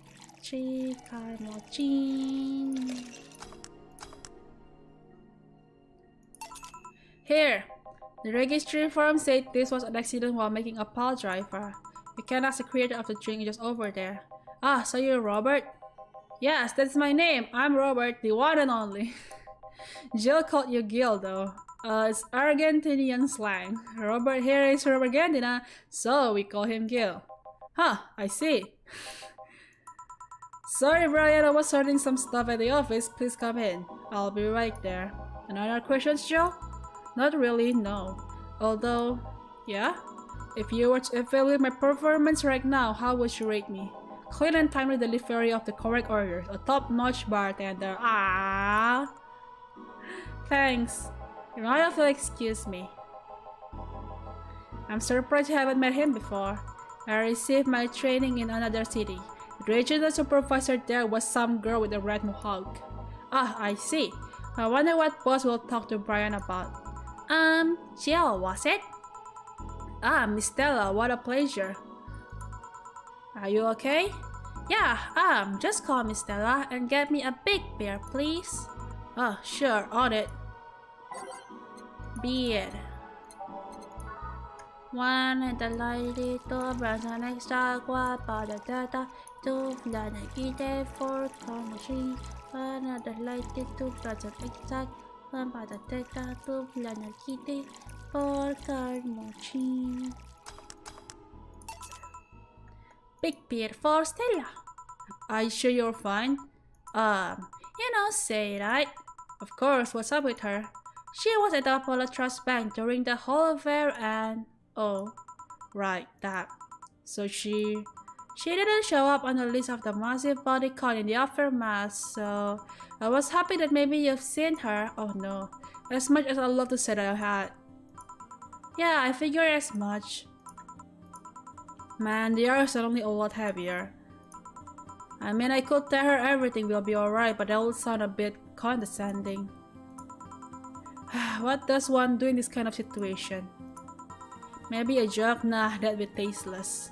3 Kaimochin. Here! The registry form said this was an accident while making a pile driver. You can ask the creator of the drink just over there. Ah, so you're Robert? Yes, that's my name. I'm Robert, the one and only. Jill called you Gil though. It's Argentinian slang. Robert here is from Argentina, so we call him Gil. Huh, I see. Sorry Brian, I was sorting some stuff at the office. Please come in. I'll be right there. Any other questions, Jill? Not really, no. Although, yeah? If you were to evaluate my performance right now, how would you rate me? Clean and timely delivery of the correct orders. A top-notch bartender. Ah. Thanks. You might have to excuse me. I'm surprised you haven't met him before. I received my training in another city. The regional supervisor there was some girl with a red mohawk. Ah, I see. I wonder what boss will talk to Brian about. Jill, was it? Ah, Miss Stella, what a pleasure. Are you okay? Yeah, just call me Stella and get me a big beer, please. Oh, sure, on it. Beer. 1 and the lady to Bronson extra guapa da da da 2 Flana Gide 4 Machine 1 and the lady to Bronson extra 1 by the data 2 Flana Gide 4 Machine. Big beer for Stella. Are you sure you're fine? Say right. Of course, what's up with her? She was at the Apollo Trust Bank during the whole affair and... Oh, right, that. So she didn't show up on the list of the massive body count in the aftermath, so... I was happy that maybe you've seen her. Oh no, as much as I'd love to say that I had. Yeah, I figured as much. Man, they are suddenly a lot heavier. I mean, I could tell her everything will be alright, but that would sound a bit condescending. What does one do in this kind of situation? Maybe a joke? Nah, that'd be tasteless.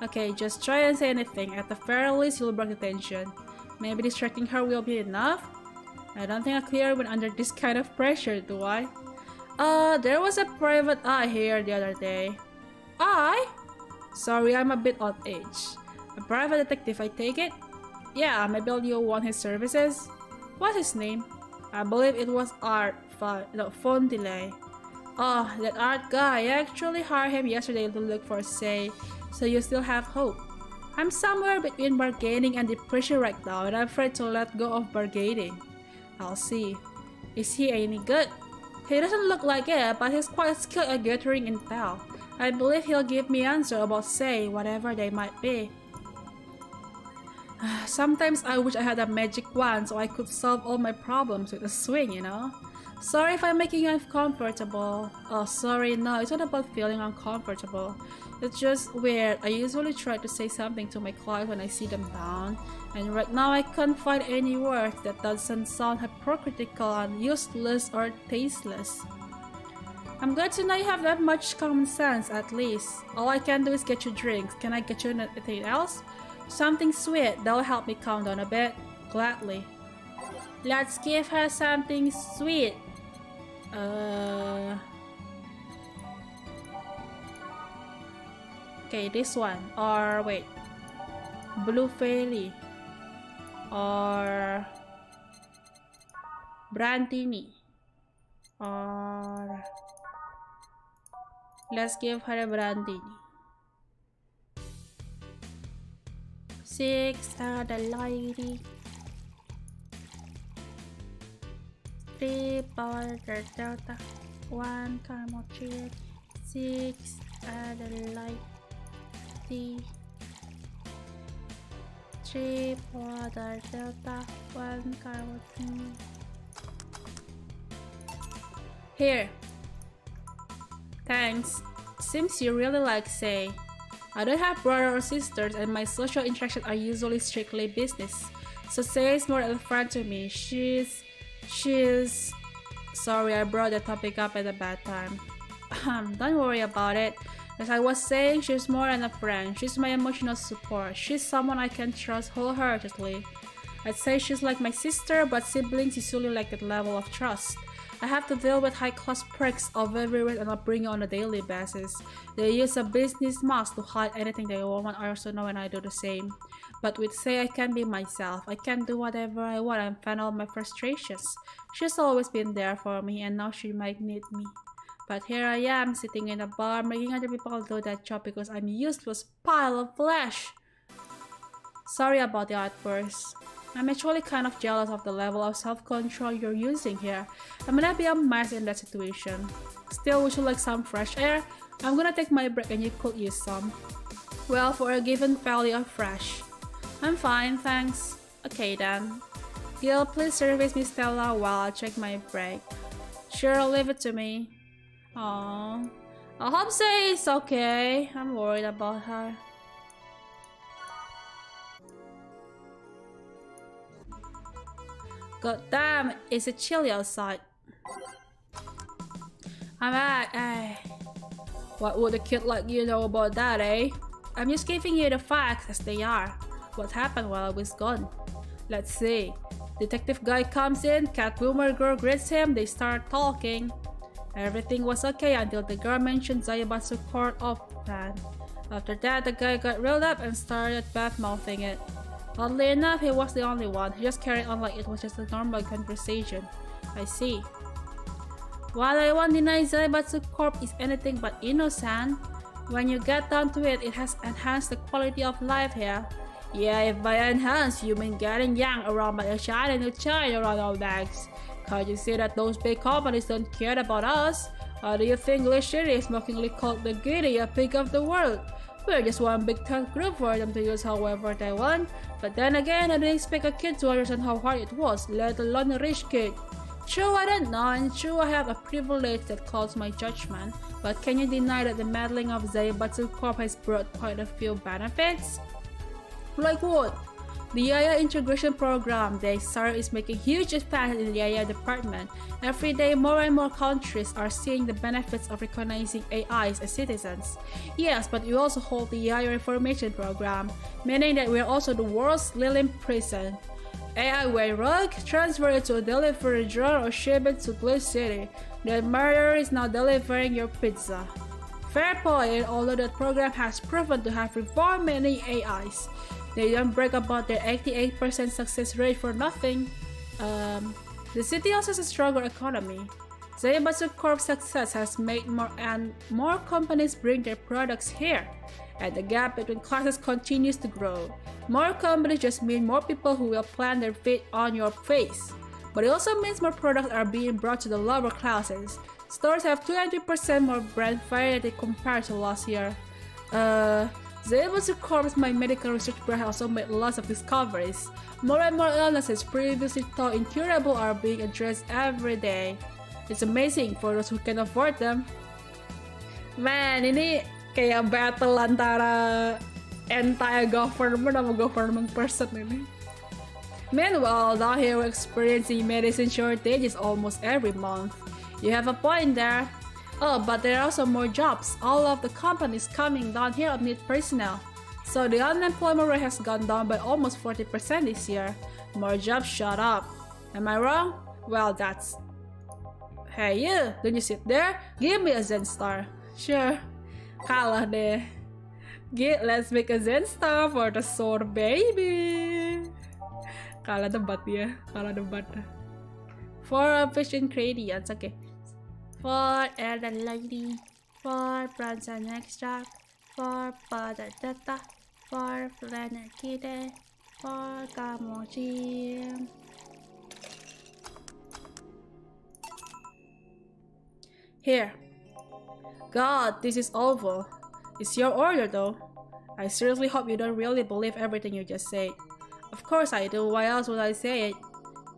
Okay, just try and say anything. At the very least, you'll break the tension. Maybe distracting her will be enough? I don't think I clear when under this kind of pressure, do I? There was a private eye here the other day. Eye? Sorry, I'm a bit on edge. A private detective, I take it? Yeah, maybe you'll want his services. What's his name? I believe it was Art Phone Delay. Oh, that Art guy. I actually hired him yesterday to look for Say, so you still have hope. I'm somewhere between bargaining and depression right now, and I'm afraid to let go of bargaining. I'll see. Is he any good? He doesn't look like it, but he's quite skilled at gathering intel. I believe he'll give me answer about Say, whatever they might be. Sometimes I wish I had a magic wand so I could solve all my problems with a swing, you know? Sorry if I'm making you uncomfortable. Oh, sorry, no, it's not about feeling uncomfortable. It's just weird. I usually try to say something to my client when I see them down, and right now I can't find any word that doesn't sound hypocritical and useless or tasteless. I'm glad to know you have that much common sense, at least. All I can do is get you drinks. Can I get you anything else? Something sweet that'll help me calm down a bit. Gladly. Let's give her something sweet. Okay, this one. Or wait. Blue Fairy. Or Brandini. Or let's give her a Brandini. 6 the lady. 3 power delta. 1 caramel treat. 6 the light. 3 power delta. 1 caramel treat. Here. Thanks. Seems you really like Say. I don't have brothers or sisters, and my social interactions are usually strictly business. So Say is more a friend to me. She's... Sorry, I brought the topic up at a bad time. Don't worry about it. As I was saying, she's more than a friend. She's my emotional support. She's someone I can trust wholeheartedly. I'd say she's like my sister, but siblings usually lack that level of trust. I have to deal with high-class pricks of everywhere and upbringing on a daily basis. They use a business mask to hide anything they want. I also know, and I do the same. But with Say, I can be myself. I can do whatever I want and fan out my frustrations. She's always been there for me, and now she might need me. But here I am, sitting in a bar, making other people do that job because I'm a useless pile of flesh. Sorry about the outburst. I'm actually kind of jealous of the level of self-control you're using here. I'm gonna be a mess in that situation. Still, would you like some fresh air? I'm gonna take my break and you could use some. Well, for a given value of fresh. I'm fine, thanks. Okay then. Gil, please service me Stella while I check my break. Sure, leave it to me. Aww. I hope Say is okay. I'm worried about her. God damn, it's a chilly outside. I'm back. What would a kid like you know about that, eh? I'm just giving you the facts as they are. What happened while I was gone? Let's see. Detective guy comes in, Catwoman girl greets him, they start talking. Everything was okay until the girl mentioned Zaibatsu court offhand. After that, the guy got reeled up and started bad-mouthing it. Oddly enough, he was the only one. He just carried on like it was just a normal conversation. I see. While I won't deny Zaibatsu Corp is anything but innocent, when you get down to it, it has enhanced the quality of life here. Yeah, if by enhance you mean getting young around by a shiny new child around our backs. Can't you see that those big companies don't care about us? Or do you think Lee Shiri is mockingly called the giddy, a pig of the world? We're just one big tough group for them to use however they want. But then again, I didn't expect a kid to understand how hard it was, let alone a rich kid. True, I don't know, and true, I have a privilege that clouds my judgment. But can you deny that the meddling of Zaibatsu Corp has brought quite a few benefits? Like what? The AI integration program they started is making huge impact in the AI department. Every day, more and more countries are seeing the benefits of recognizing AIs as citizens. Yes, but we also hold the AI reformation program, meaning that we are also the world's living prison. AI went rogue, transferred it to a delivery drone, or shipped it to Blue City. The murderer is now delivering your pizza. Fair point, although that program has proven to have reformed many AIs. They don't brag about their 88% success rate for nothing. The city also has a stronger economy. Zaibatsu Corp's success has made more companies bring their products here, and the gap between classes continues to grow. More companies just mean more people who will plant their feet on your face. But it also means more products are being brought to the lower classes. Stores have 200% more brand variety compared to last year. Zaibatsu Corp's My Medical Research brand also made lots of discoveries. More and more illnesses previously thought incurable are being addressed every day. It's amazing for those who can afford them. Man, ini kayak battle antara anti-government sama government person ini. Meanwhile, down here we're experiencing medicine shortages almost every month. You have a point there. Oh, but there are also more jobs. All of the companies coming down here need personnel. So the unemployment rate has gone down by almost 40% this year. More jobs, shut up. Am I wrong? Well, that's... Hey you, don't you sit there? Give me a Zen Star. Sure. Kalah deh. Let's make a Zen Star for the sword baby. Kalah debat ya. Kalah debat. 4 fish ingredients, okay. 4 elder lady, 4 bronze extract, 4 powder data, 4 planet kide, 4 kamochi. Here. God, this is awful. It's your order though. I seriously hope you don't really believe everything you just said. Of course I do, why else would I say it?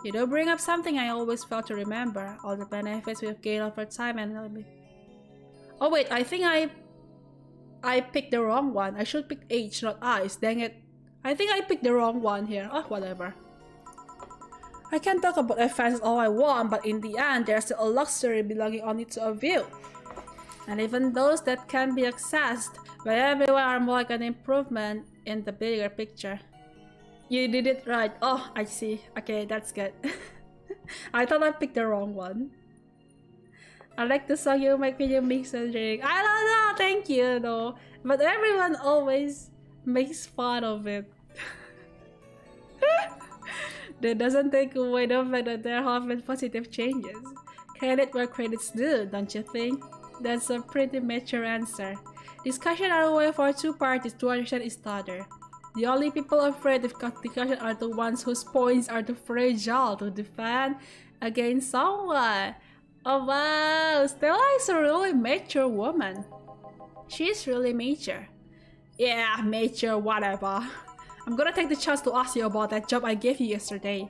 You do bring up something I always fail to remember, all the benefits we've gained over time and... Oh wait, I think I picked the wrong one. I should pick H, not I's, dang it. I think I picked the wrong one here. Oh, whatever. I can talk about advances all I want, but in the end, there's still a luxury belonging only to a few. And even those that can be accessed by everyone are more like an improvement in the bigger picture. You did it right. Oh, I see. Okay, that's good. I thought I picked the wrong one. I like the song you make when you mix and drink. I don't know, thank you though. But everyone always makes fun of it. That doesn't take away the fact that there have been positive changes. Credit where credit's due, don't you think? That's a pretty mature answer. Discussion are a way for two parties to understand each other. The only people afraid of discussion are the ones whose points are too fragile to defend against someone. Oh wow, Stella is a really mature woman. She's really mature. Yeah, mature, whatever. I'm gonna take the chance to ask you about that job I gave you yesterday.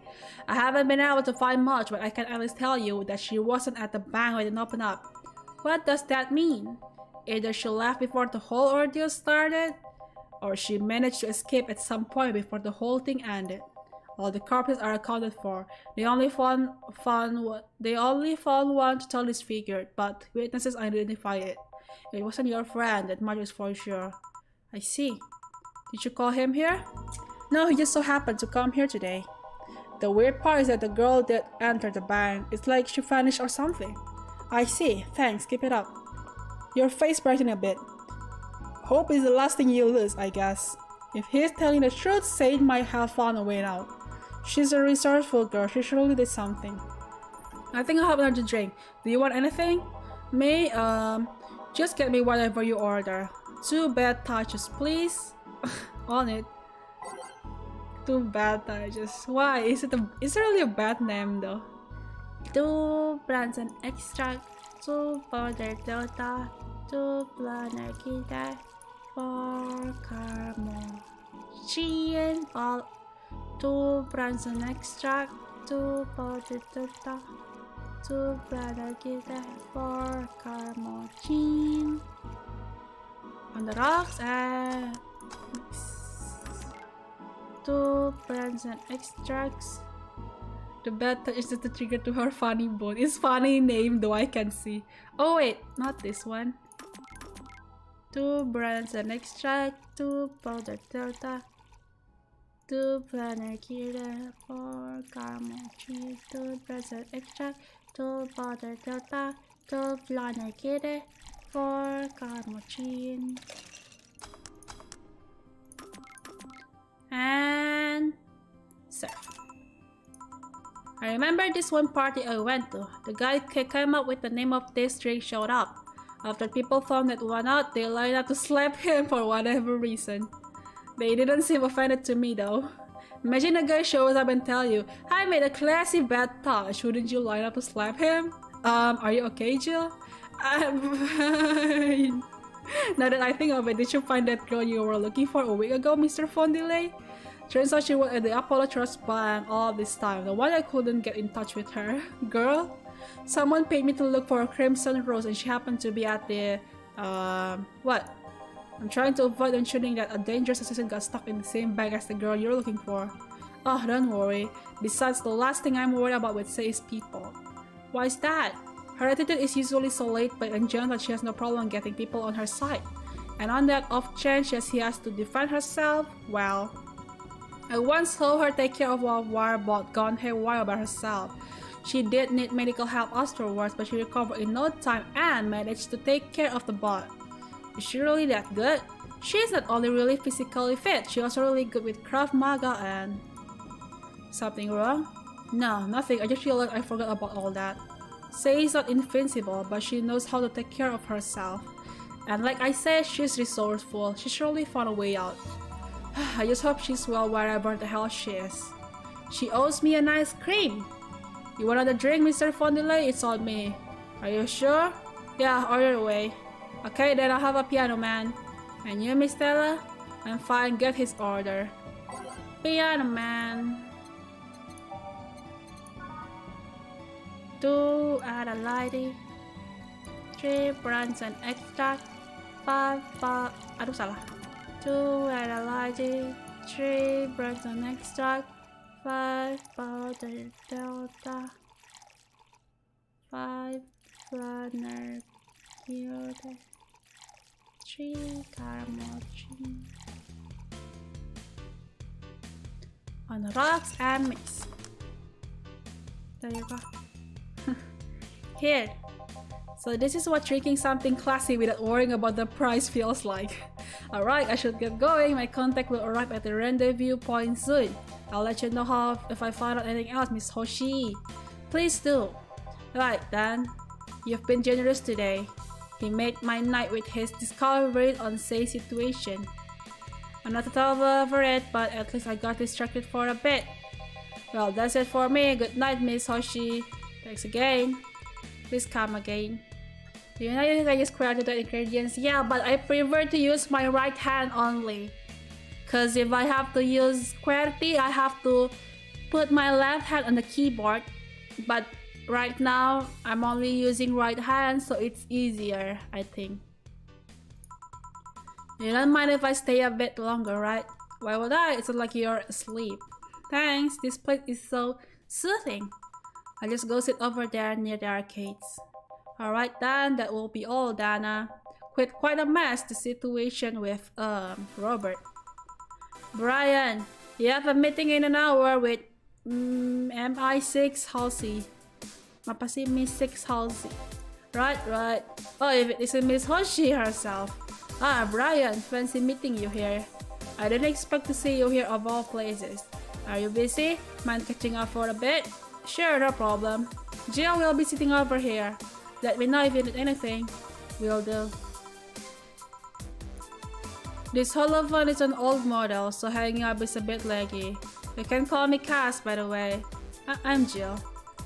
I haven't been able to find much, but I can at least tell you that she wasn't at the bank when it opened up. What does that mean? Either she left before the whole ordeal started, or she managed to escape at some point before the whole thing ended. All the corpses are accounted for. They only found one totally disfigured, but witnesses identify it. It wasn't your friend, that much is for sure. I see. Did you call him here? No, he just so happened to come here today. The weird part is that the girl that entered the bank, it's like she vanished or something. I see. Thanks, keep it up. Your face brightened a bit. Hope is the last thing you lose, I guess. If he's telling the truth, Sage might have found a way out. She's a resourceful girl, she surely did something. I think I'll have another drink. Do you want anything? May, just get me whatever you order. 2 bad touches, please. On it. 2 bad touches. Why? Is it really a bad name though? 2 Branson extract, 2 powder delta, 2 planar kita, 4 caramel. Chien, all 2 Branson extract, 2 powder delta, 2 planar kita, 4 caramel. Chien. On the rocks and 2 Branson extracts. The bad touch is just the trigger to her funny bone. It's funny name though, I can see. Oh wait, not this one. 2 Branson extract, 2 powder delta, 2 planar kita, 4 caramel cheese, 2 Branson extract, 2 powder delta, 2 planar kita, 4 card machine. And surf. I remember this one party I went to. The guy came up with the name of this drink showed up. After people found that one out, they lined up to slap him for whatever reason. They didn't seem offended to me though. Imagine a guy shows up and tell you, I made a classy bad touch, wouldn't you line up to slap him? Are you okay, Jill? I'm fine. Now that I think of it, did you find that girl you were looking for a week ago, Mr. Fondilay? Turns out she was at the Apollo Trust Bank all this time. The one I couldn't get in touch with her. Girl? Someone paid me to look for a Crimson Rose and she happened to be at the... what? I'm trying to avoid mentioning that a dangerous assassin got stuck in the same bag as the girl you're looking for. Oh, don't worry. Besides, the last thing I'm worried about with Say is people. Why is that? Her attitude is usually so laid-back and gentle that she has no problem getting people on her side. And on that off chance she has to defend herself, well... I once saw her take care of a wire bot gone haywire by herself. She did need medical help afterwards, but she recovered in no time and managed to take care of the bot. Is she really that good? She's not only really physically fit, she's also really good with Krav Maga and... Something wrong? No, nothing, I just realized I forgot about all that. Say is not invincible, but she knows how to take care of herself. And like I said, she's resourceful, she surely found a way out. I just hope she's well wherever the hell she is. She owes me an ice cream! You want another drink, Mr. Fondilay? It's on me. Are you sure? Yeah, order away. Okay, then I'll have a piano man. And you, Miss Stella? I'm fine, get his order. Piano man. 2 Adelaide. 3 Branson extract. 5 aduh salah. 2 Adelaide. 3 Branson extract. 5 powder delta. 5 flanner yoda. 3 caramel cheese. On rocks and mix. There you go. Here. So this is what drinking something classy without worrying about the price feels like. Alright, I should get going. My contact will arrive at the rendezvous point soon. I'll let you know if I find out anything else, Miss Hoshi. Please do. Right then, you've been generous today. He made my night with his discovery on Say's situation. I'm not totally over it, but at least I got distracted for a bit. Well, that's it for me. Good night, Miss Hoshi. Thanks again. Please come again. You know you can use QWERTY to the ingredients? Yeah, but I prefer to use my right hand only. Cause if I have to use QWERTY, I have to put my left hand on the keyboard. But right now, I'm only using right hand, so it's easier, I think. You don't mind if I stay a bit longer, right? Why would I? It's not like you're asleep. Thanks, this place is so soothing. I'll just go sit over there near the arcades. Alright then, that will be all, Dana. Quite a mess, the situation with, Robert. Brian, you have a meeting in an hour with, MI6 Halsey. Apa sih Miss 6 Halsey? Right. Oh, if it isn't Miss Hoshi herself. Ah, Brian, fancy meeting you here. I didn't expect to see you here of all places. Are you busy? Mind catching up for a bit? Sure, no problem. Jill will be sitting over here. Let me know if you need anything. Will do. This holophone is an old model, so hanging up is a bit laggy. You can call me Cass, by the way. I'm Jill.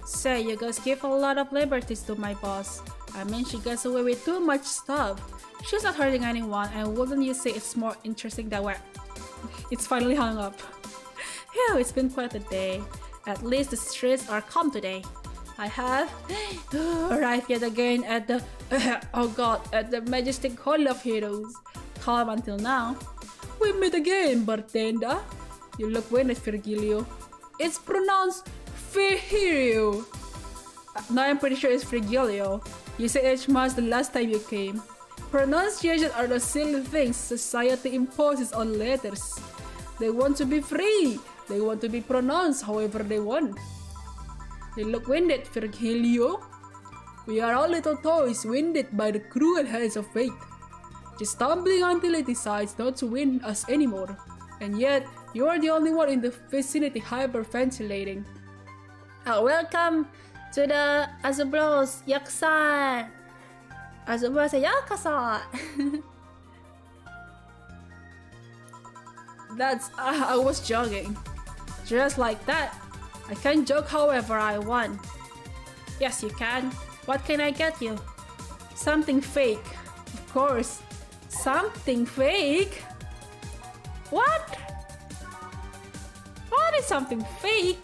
Say, you guys give a lot of liberties to my boss. I mean, she gets away with too much stuff. She's not hurting anyone, and wouldn't you say it's more interesting that way? It's finally hung up. Phew, it's been quite a day. At least the streets are calm today. I have arrived yet again at the oh god, at the majestic Hall of Heroes. Calm until now. We meet again, bartender. You look winded, Virgilio. It's pronounced Virgilio. No, I'm pretty sure it's Virgilio. You said it much the last time you came. Pronunciations are the silly things society imposes on letters. They want to be free. They want to be pronounced however they want. You look winded, Virgilio. We are all little toys winded by the cruel hands of fate, just stumbling until it decides not to wind us anymore. And yet, you are the only one in the vicinity hyperventilating. Welcome to the Azubros Yaksan. Azubros Yakasa. That's I was joking. Just like that. I can joke however I want. Yes, you can. What can I get you? Something fake. Of course. Something fake? What? What is something fake?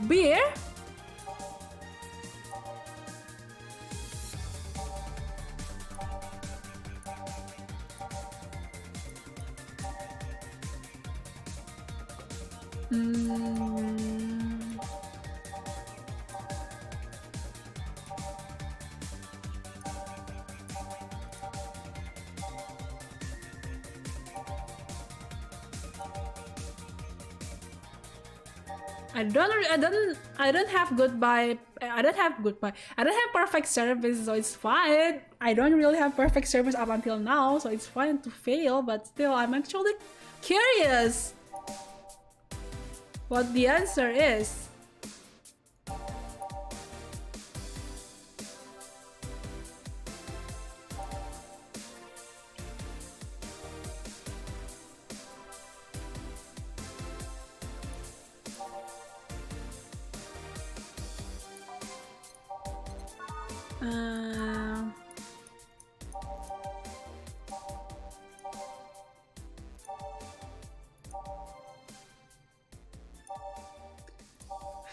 Beer? I don't have goodbye. I don't have perfect service, so it's fine. I don't really have perfect service up until now, so it's fine to fail, but still I'm actually curious what the answer is.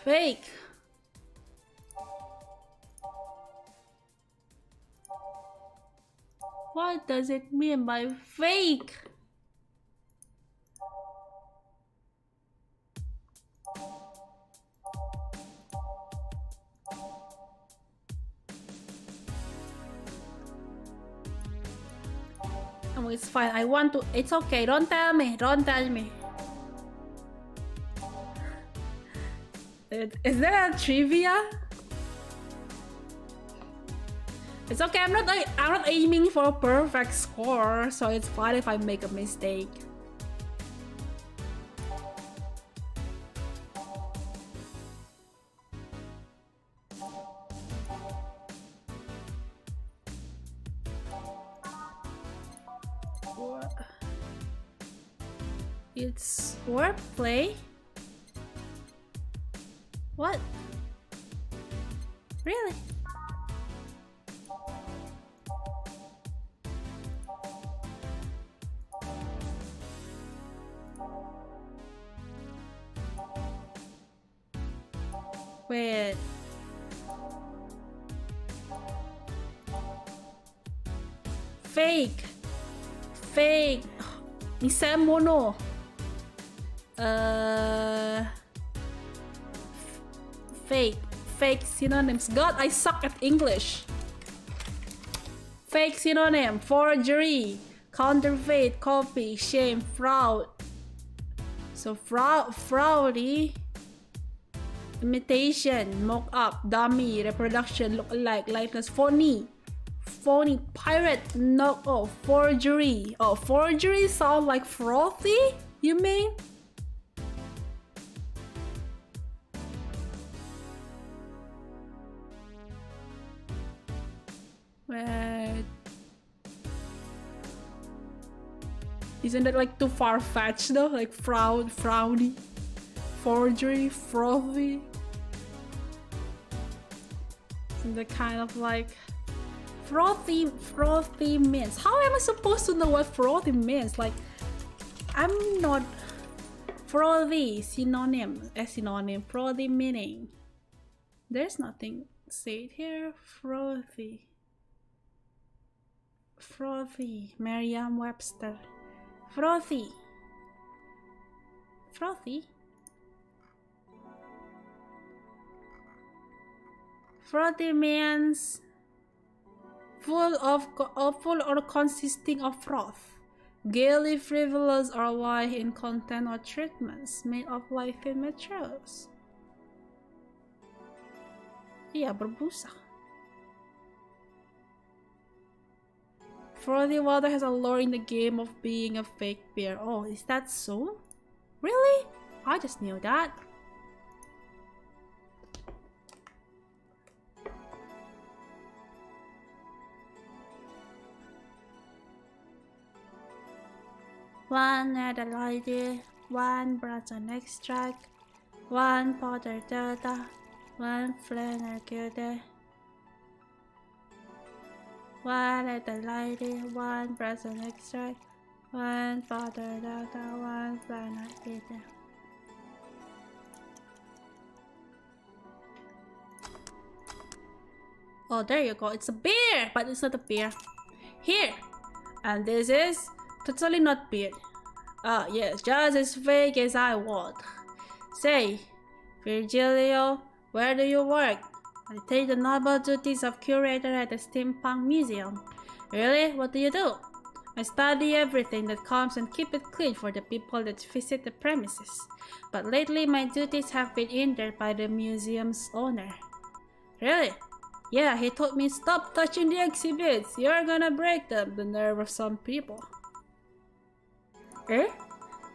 Fake. What does it mean by fake? Oh, it's fine. I want to. It's okay. Don't tell me. Don't tell me. Is there a trivia? It's okay. I'm not aiming for a perfect score, so it's fine if I make a mistake. It's wordplay. What? Really? Wait. Fake. Fake. Nisemono. Fake synonyms. God, I suck at English. Fake synonym: forgery, counterfeit, copy, shame, fraud. So fraudy, imitation, mock up, dummy, reproduction, look-alike, likeness, phony, pirate, knock off, forgery. Oh, forgery sound like frothy, you mean? Wait. Isn't that like too far-fetched though? Like frowdy, forgery, frothy. Isn't that kind of like frothy means? How am I supposed to know what frothy means? Like, I'm not frothy synonym, a synonym, frothy meaning. There's nothing said here. Frothy, Merriam-Webster. Frothy means full or consisting of froth, gaily frivolous or light in content or treatments, made of light-thin materials. Iya, berbusa. Frothy water has a lore in the game of being a fake beer. Oh, is that so? Really? I just knew that. One Adelaide, one Brazil extract, one powder data, one flanner guilty, one Adelaide, one Brazil extract, one powder data, one flanner guilty. Oh, there you go. It's a beer, but it's not a beer. Here, and this is totally not beer. Ah, yes, just as fake as I want. Say, Virgilio, where do you work? I take the noble duties of curator at the Steampunk Museum. Really? What do you do? I study everything that comes and keep it clean for the people that visit the premises. But lately my duties have been hindered by the museum's owner. Really? Yeah, he told me stop touching the exhibits. You're gonna break them. The nerve of some people. Eh?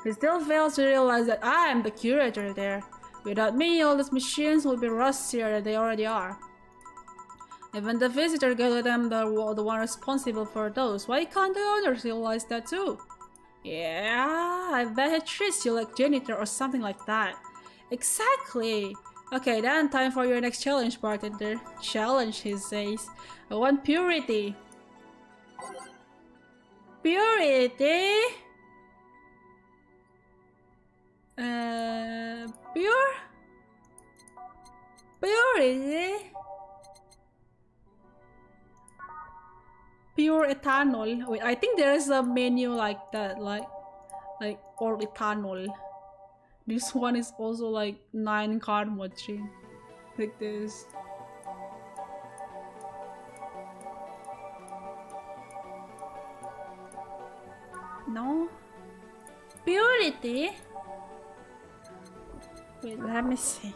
He still fails to realize that I am the curator there. Without me, all these machines will be rustier than they already are. Even the visitor go to them, the one responsible for those. Why can't the owners realize that too? Yeah, I bet he treats you like janitor or something like that. Exactly. Okay, then time for your next challenge, bartender. Challenge, he says. I want purity. Purity? Pure? Purity? Pure ethanol. Wait, I think there is a menu like that, like all ethanol. This one is also like 9 card mochi. Like this. No? Purity? Wait, let me see.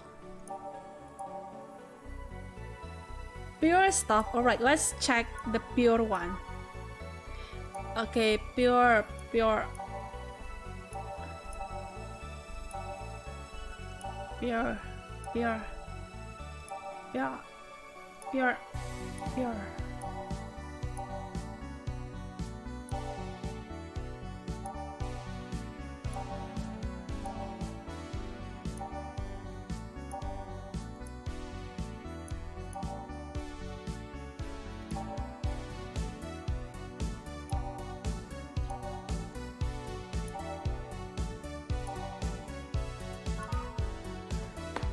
Pure stuff. Alright, let's check the pure one. Okay, pure. Pure.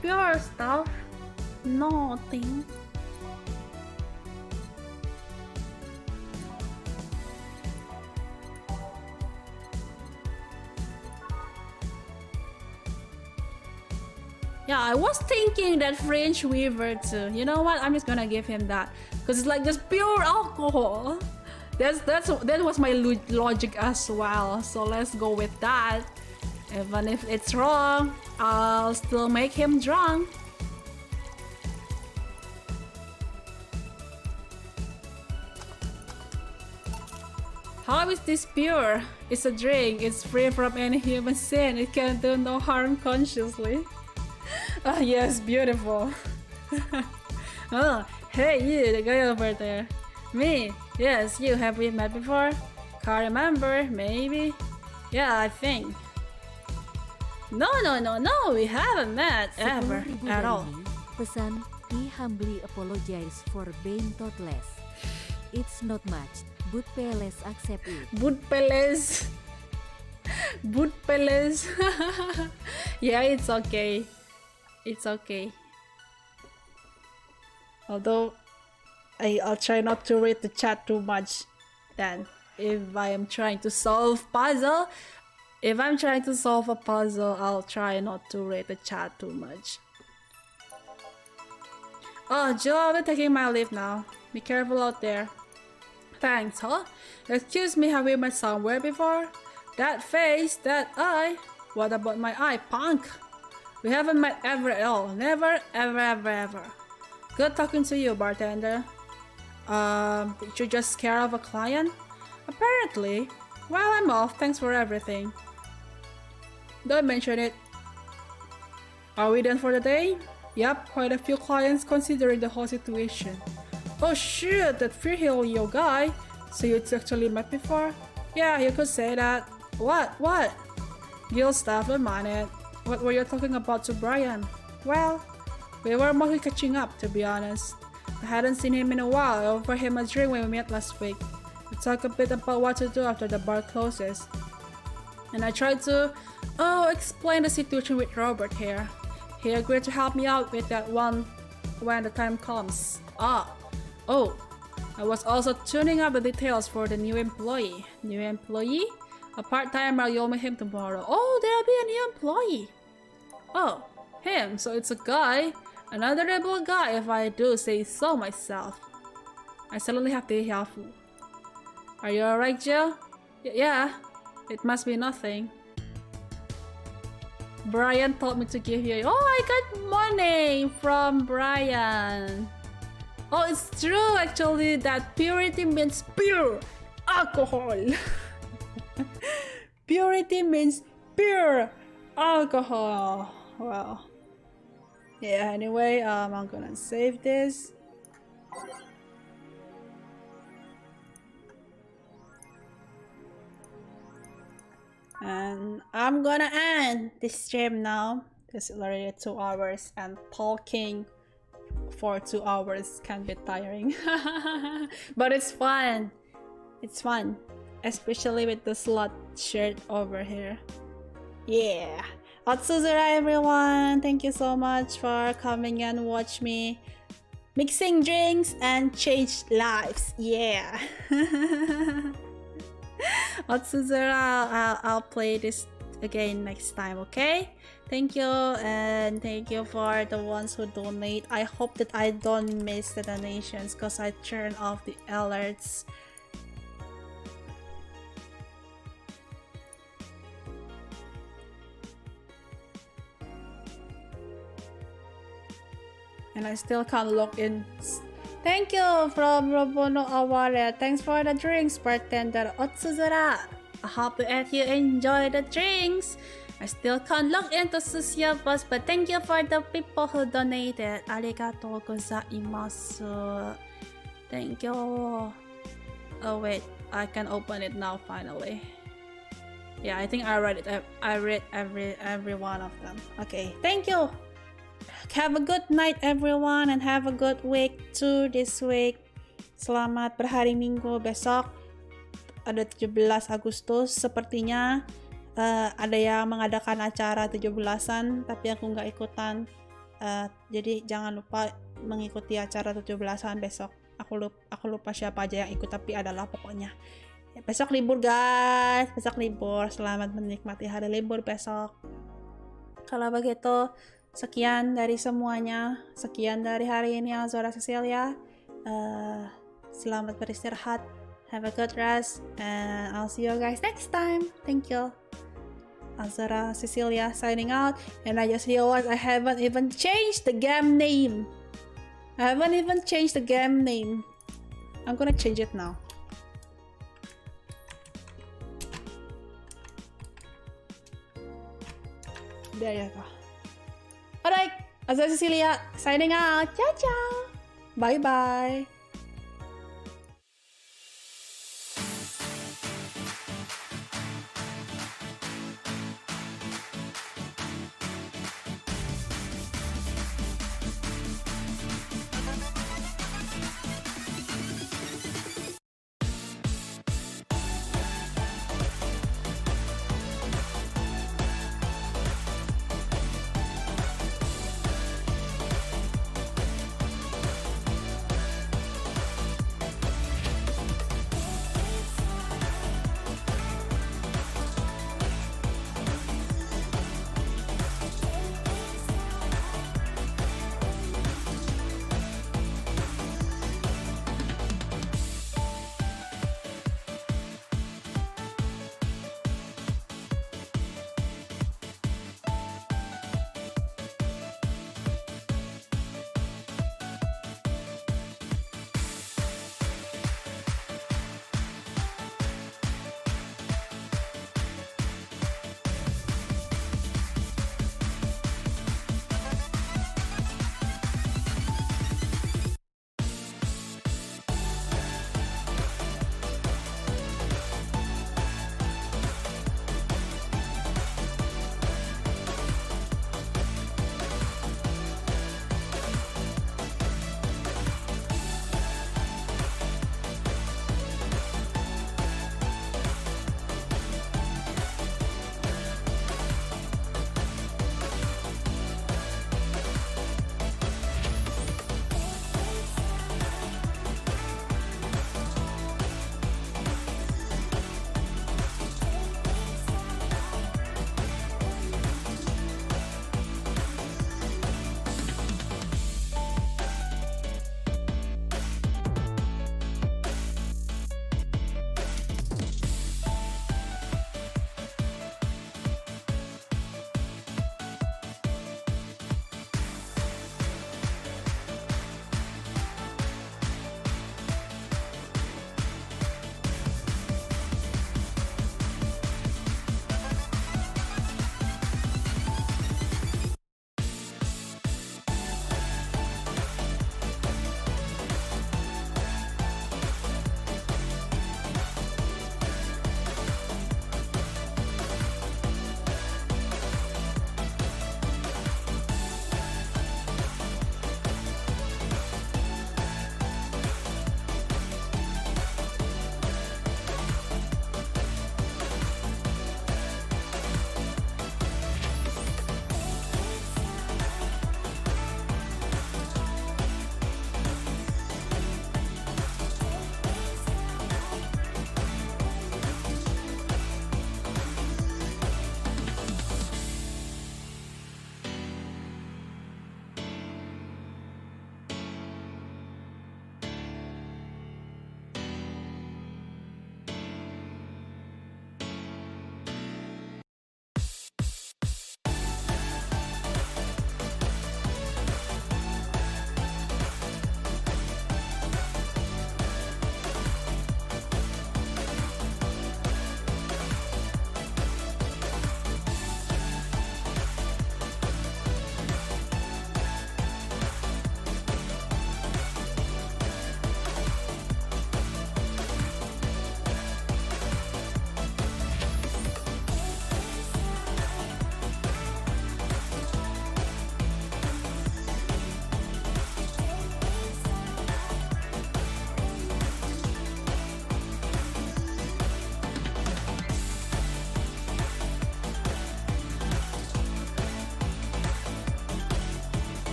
Pure stuff? Nothing. Yeah, I was thinking that French weaver too. You know what? I'm just gonna give him that because it's like just pure alcohol. That was my logic as well. So let's go with that. Even if it's wrong, I'll still make him drunk. How is this pure? It's a drink. It's free from any human sin. It can do no harm consciously. Ah, yes, beautiful. Oh, hey you, the guy over there. Me? Yes, you. Have we met before? Can't remember. Maybe. Yeah, I think. No, we haven't met ever at all. Pesan, we humbly apologize for being thoughtless. It's not much, but please accept it. But please. Yeah, it's okay. It's okay. Although, I'll try not to read the chat too much. Then, if I am trying to solve puzzle, if I'm trying to solve a puzzle, I'll try not to read the chat too much. Oh, Joe, I'll be taking my leave now. Be careful out there. Thanks, huh? Excuse me, have we met somewhere before? That face, that eye. What about my eye, punk? We haven't met ever at all. Never, ever. Good talking to you, bartender. Did you just scare off a client? Apparently. Well, I'm off. Thanks for everything. Don't mention it. Are we done for the day? Yep, quite a few clients considering the whole situation. Oh shoot, that Free Yo guy. So you actually met before? Yeah, you could say that. What? Guild staff, don't mind it. What were you talking about to Brian? Well, we were mostly catching up, to be honest. I hadn't seen him in a while. I offered him a drink when we met last week. We talked a bit about what to do after the bar closes. And I tried to, explain the situation with Robert here. He agreed to help me out with that one when the time comes. I was also tuning up the details for the new employee. New employee? A part-timer, you'll meet him tomorrow. Oh, there'll be a new employee. Oh, him, so it's a guy. An honorable guy, if I do say so myself. I suddenly have to be helpful. Are you alright, Jill? Yeah, it must be nothing. Brian told me to give you. Oh, I got money from Brian. Oh, it's true actually that purity means pure alcohol. Purity means pure alcohol. Well, yeah, anyway, I'm gonna save this. And I'm gonna end this stream now because it's already 2 hours and talking for 2 hours can be tiring. But it's fun. It's fun. Especially with the slot shirt over here. Yeah. Azura, everyone. Thank you so much for coming and watch me mixing drinks and change lives. Yeah. Azura, I'll play this again next time, okay? Thank you, and thank you for the ones who donate. I hope that I don't miss the donations because I turn off the alerts. And I still can't log in. Thank you from Robono Aware. Thanks for the drinks, bartender Otsuzura. I hope that you enjoy the drinks. I still can't log into Sushi Bus, but thank you for the people who donated. Arigatou gozaimasu. Thank you. Oh wait, I can open it now finally. Yeah, I think I read it. I read every one of them. Okay, thank you. Have a good night everyone and have a good week too this week. Selamat berhari Minggu. Besok ada 17 Agustus sepertinya. Ada yang mengadakan acara 17-an tapi aku nggak ikutan. Jadi jangan lupa mengikuti acara 17-an besok. Aku lupa siapa aja yang ikut tapi adalah pokoknya. Ya, besok libur guys. Besok libur. Selamat menikmati hari libur besok. Kalau begitu sekian dari semuanya. Sekian dari hari ini Azura Cecillia. Selamat beristirahat. Have a good rest. And I'll see you guys next time. Thank you. Azura Cecillia signing out. And I just realized I haven't even changed the game name. I'm gonna change it now. There you go. Alright, Azura Cecillia signing out. Ciao ciao. Bye bye.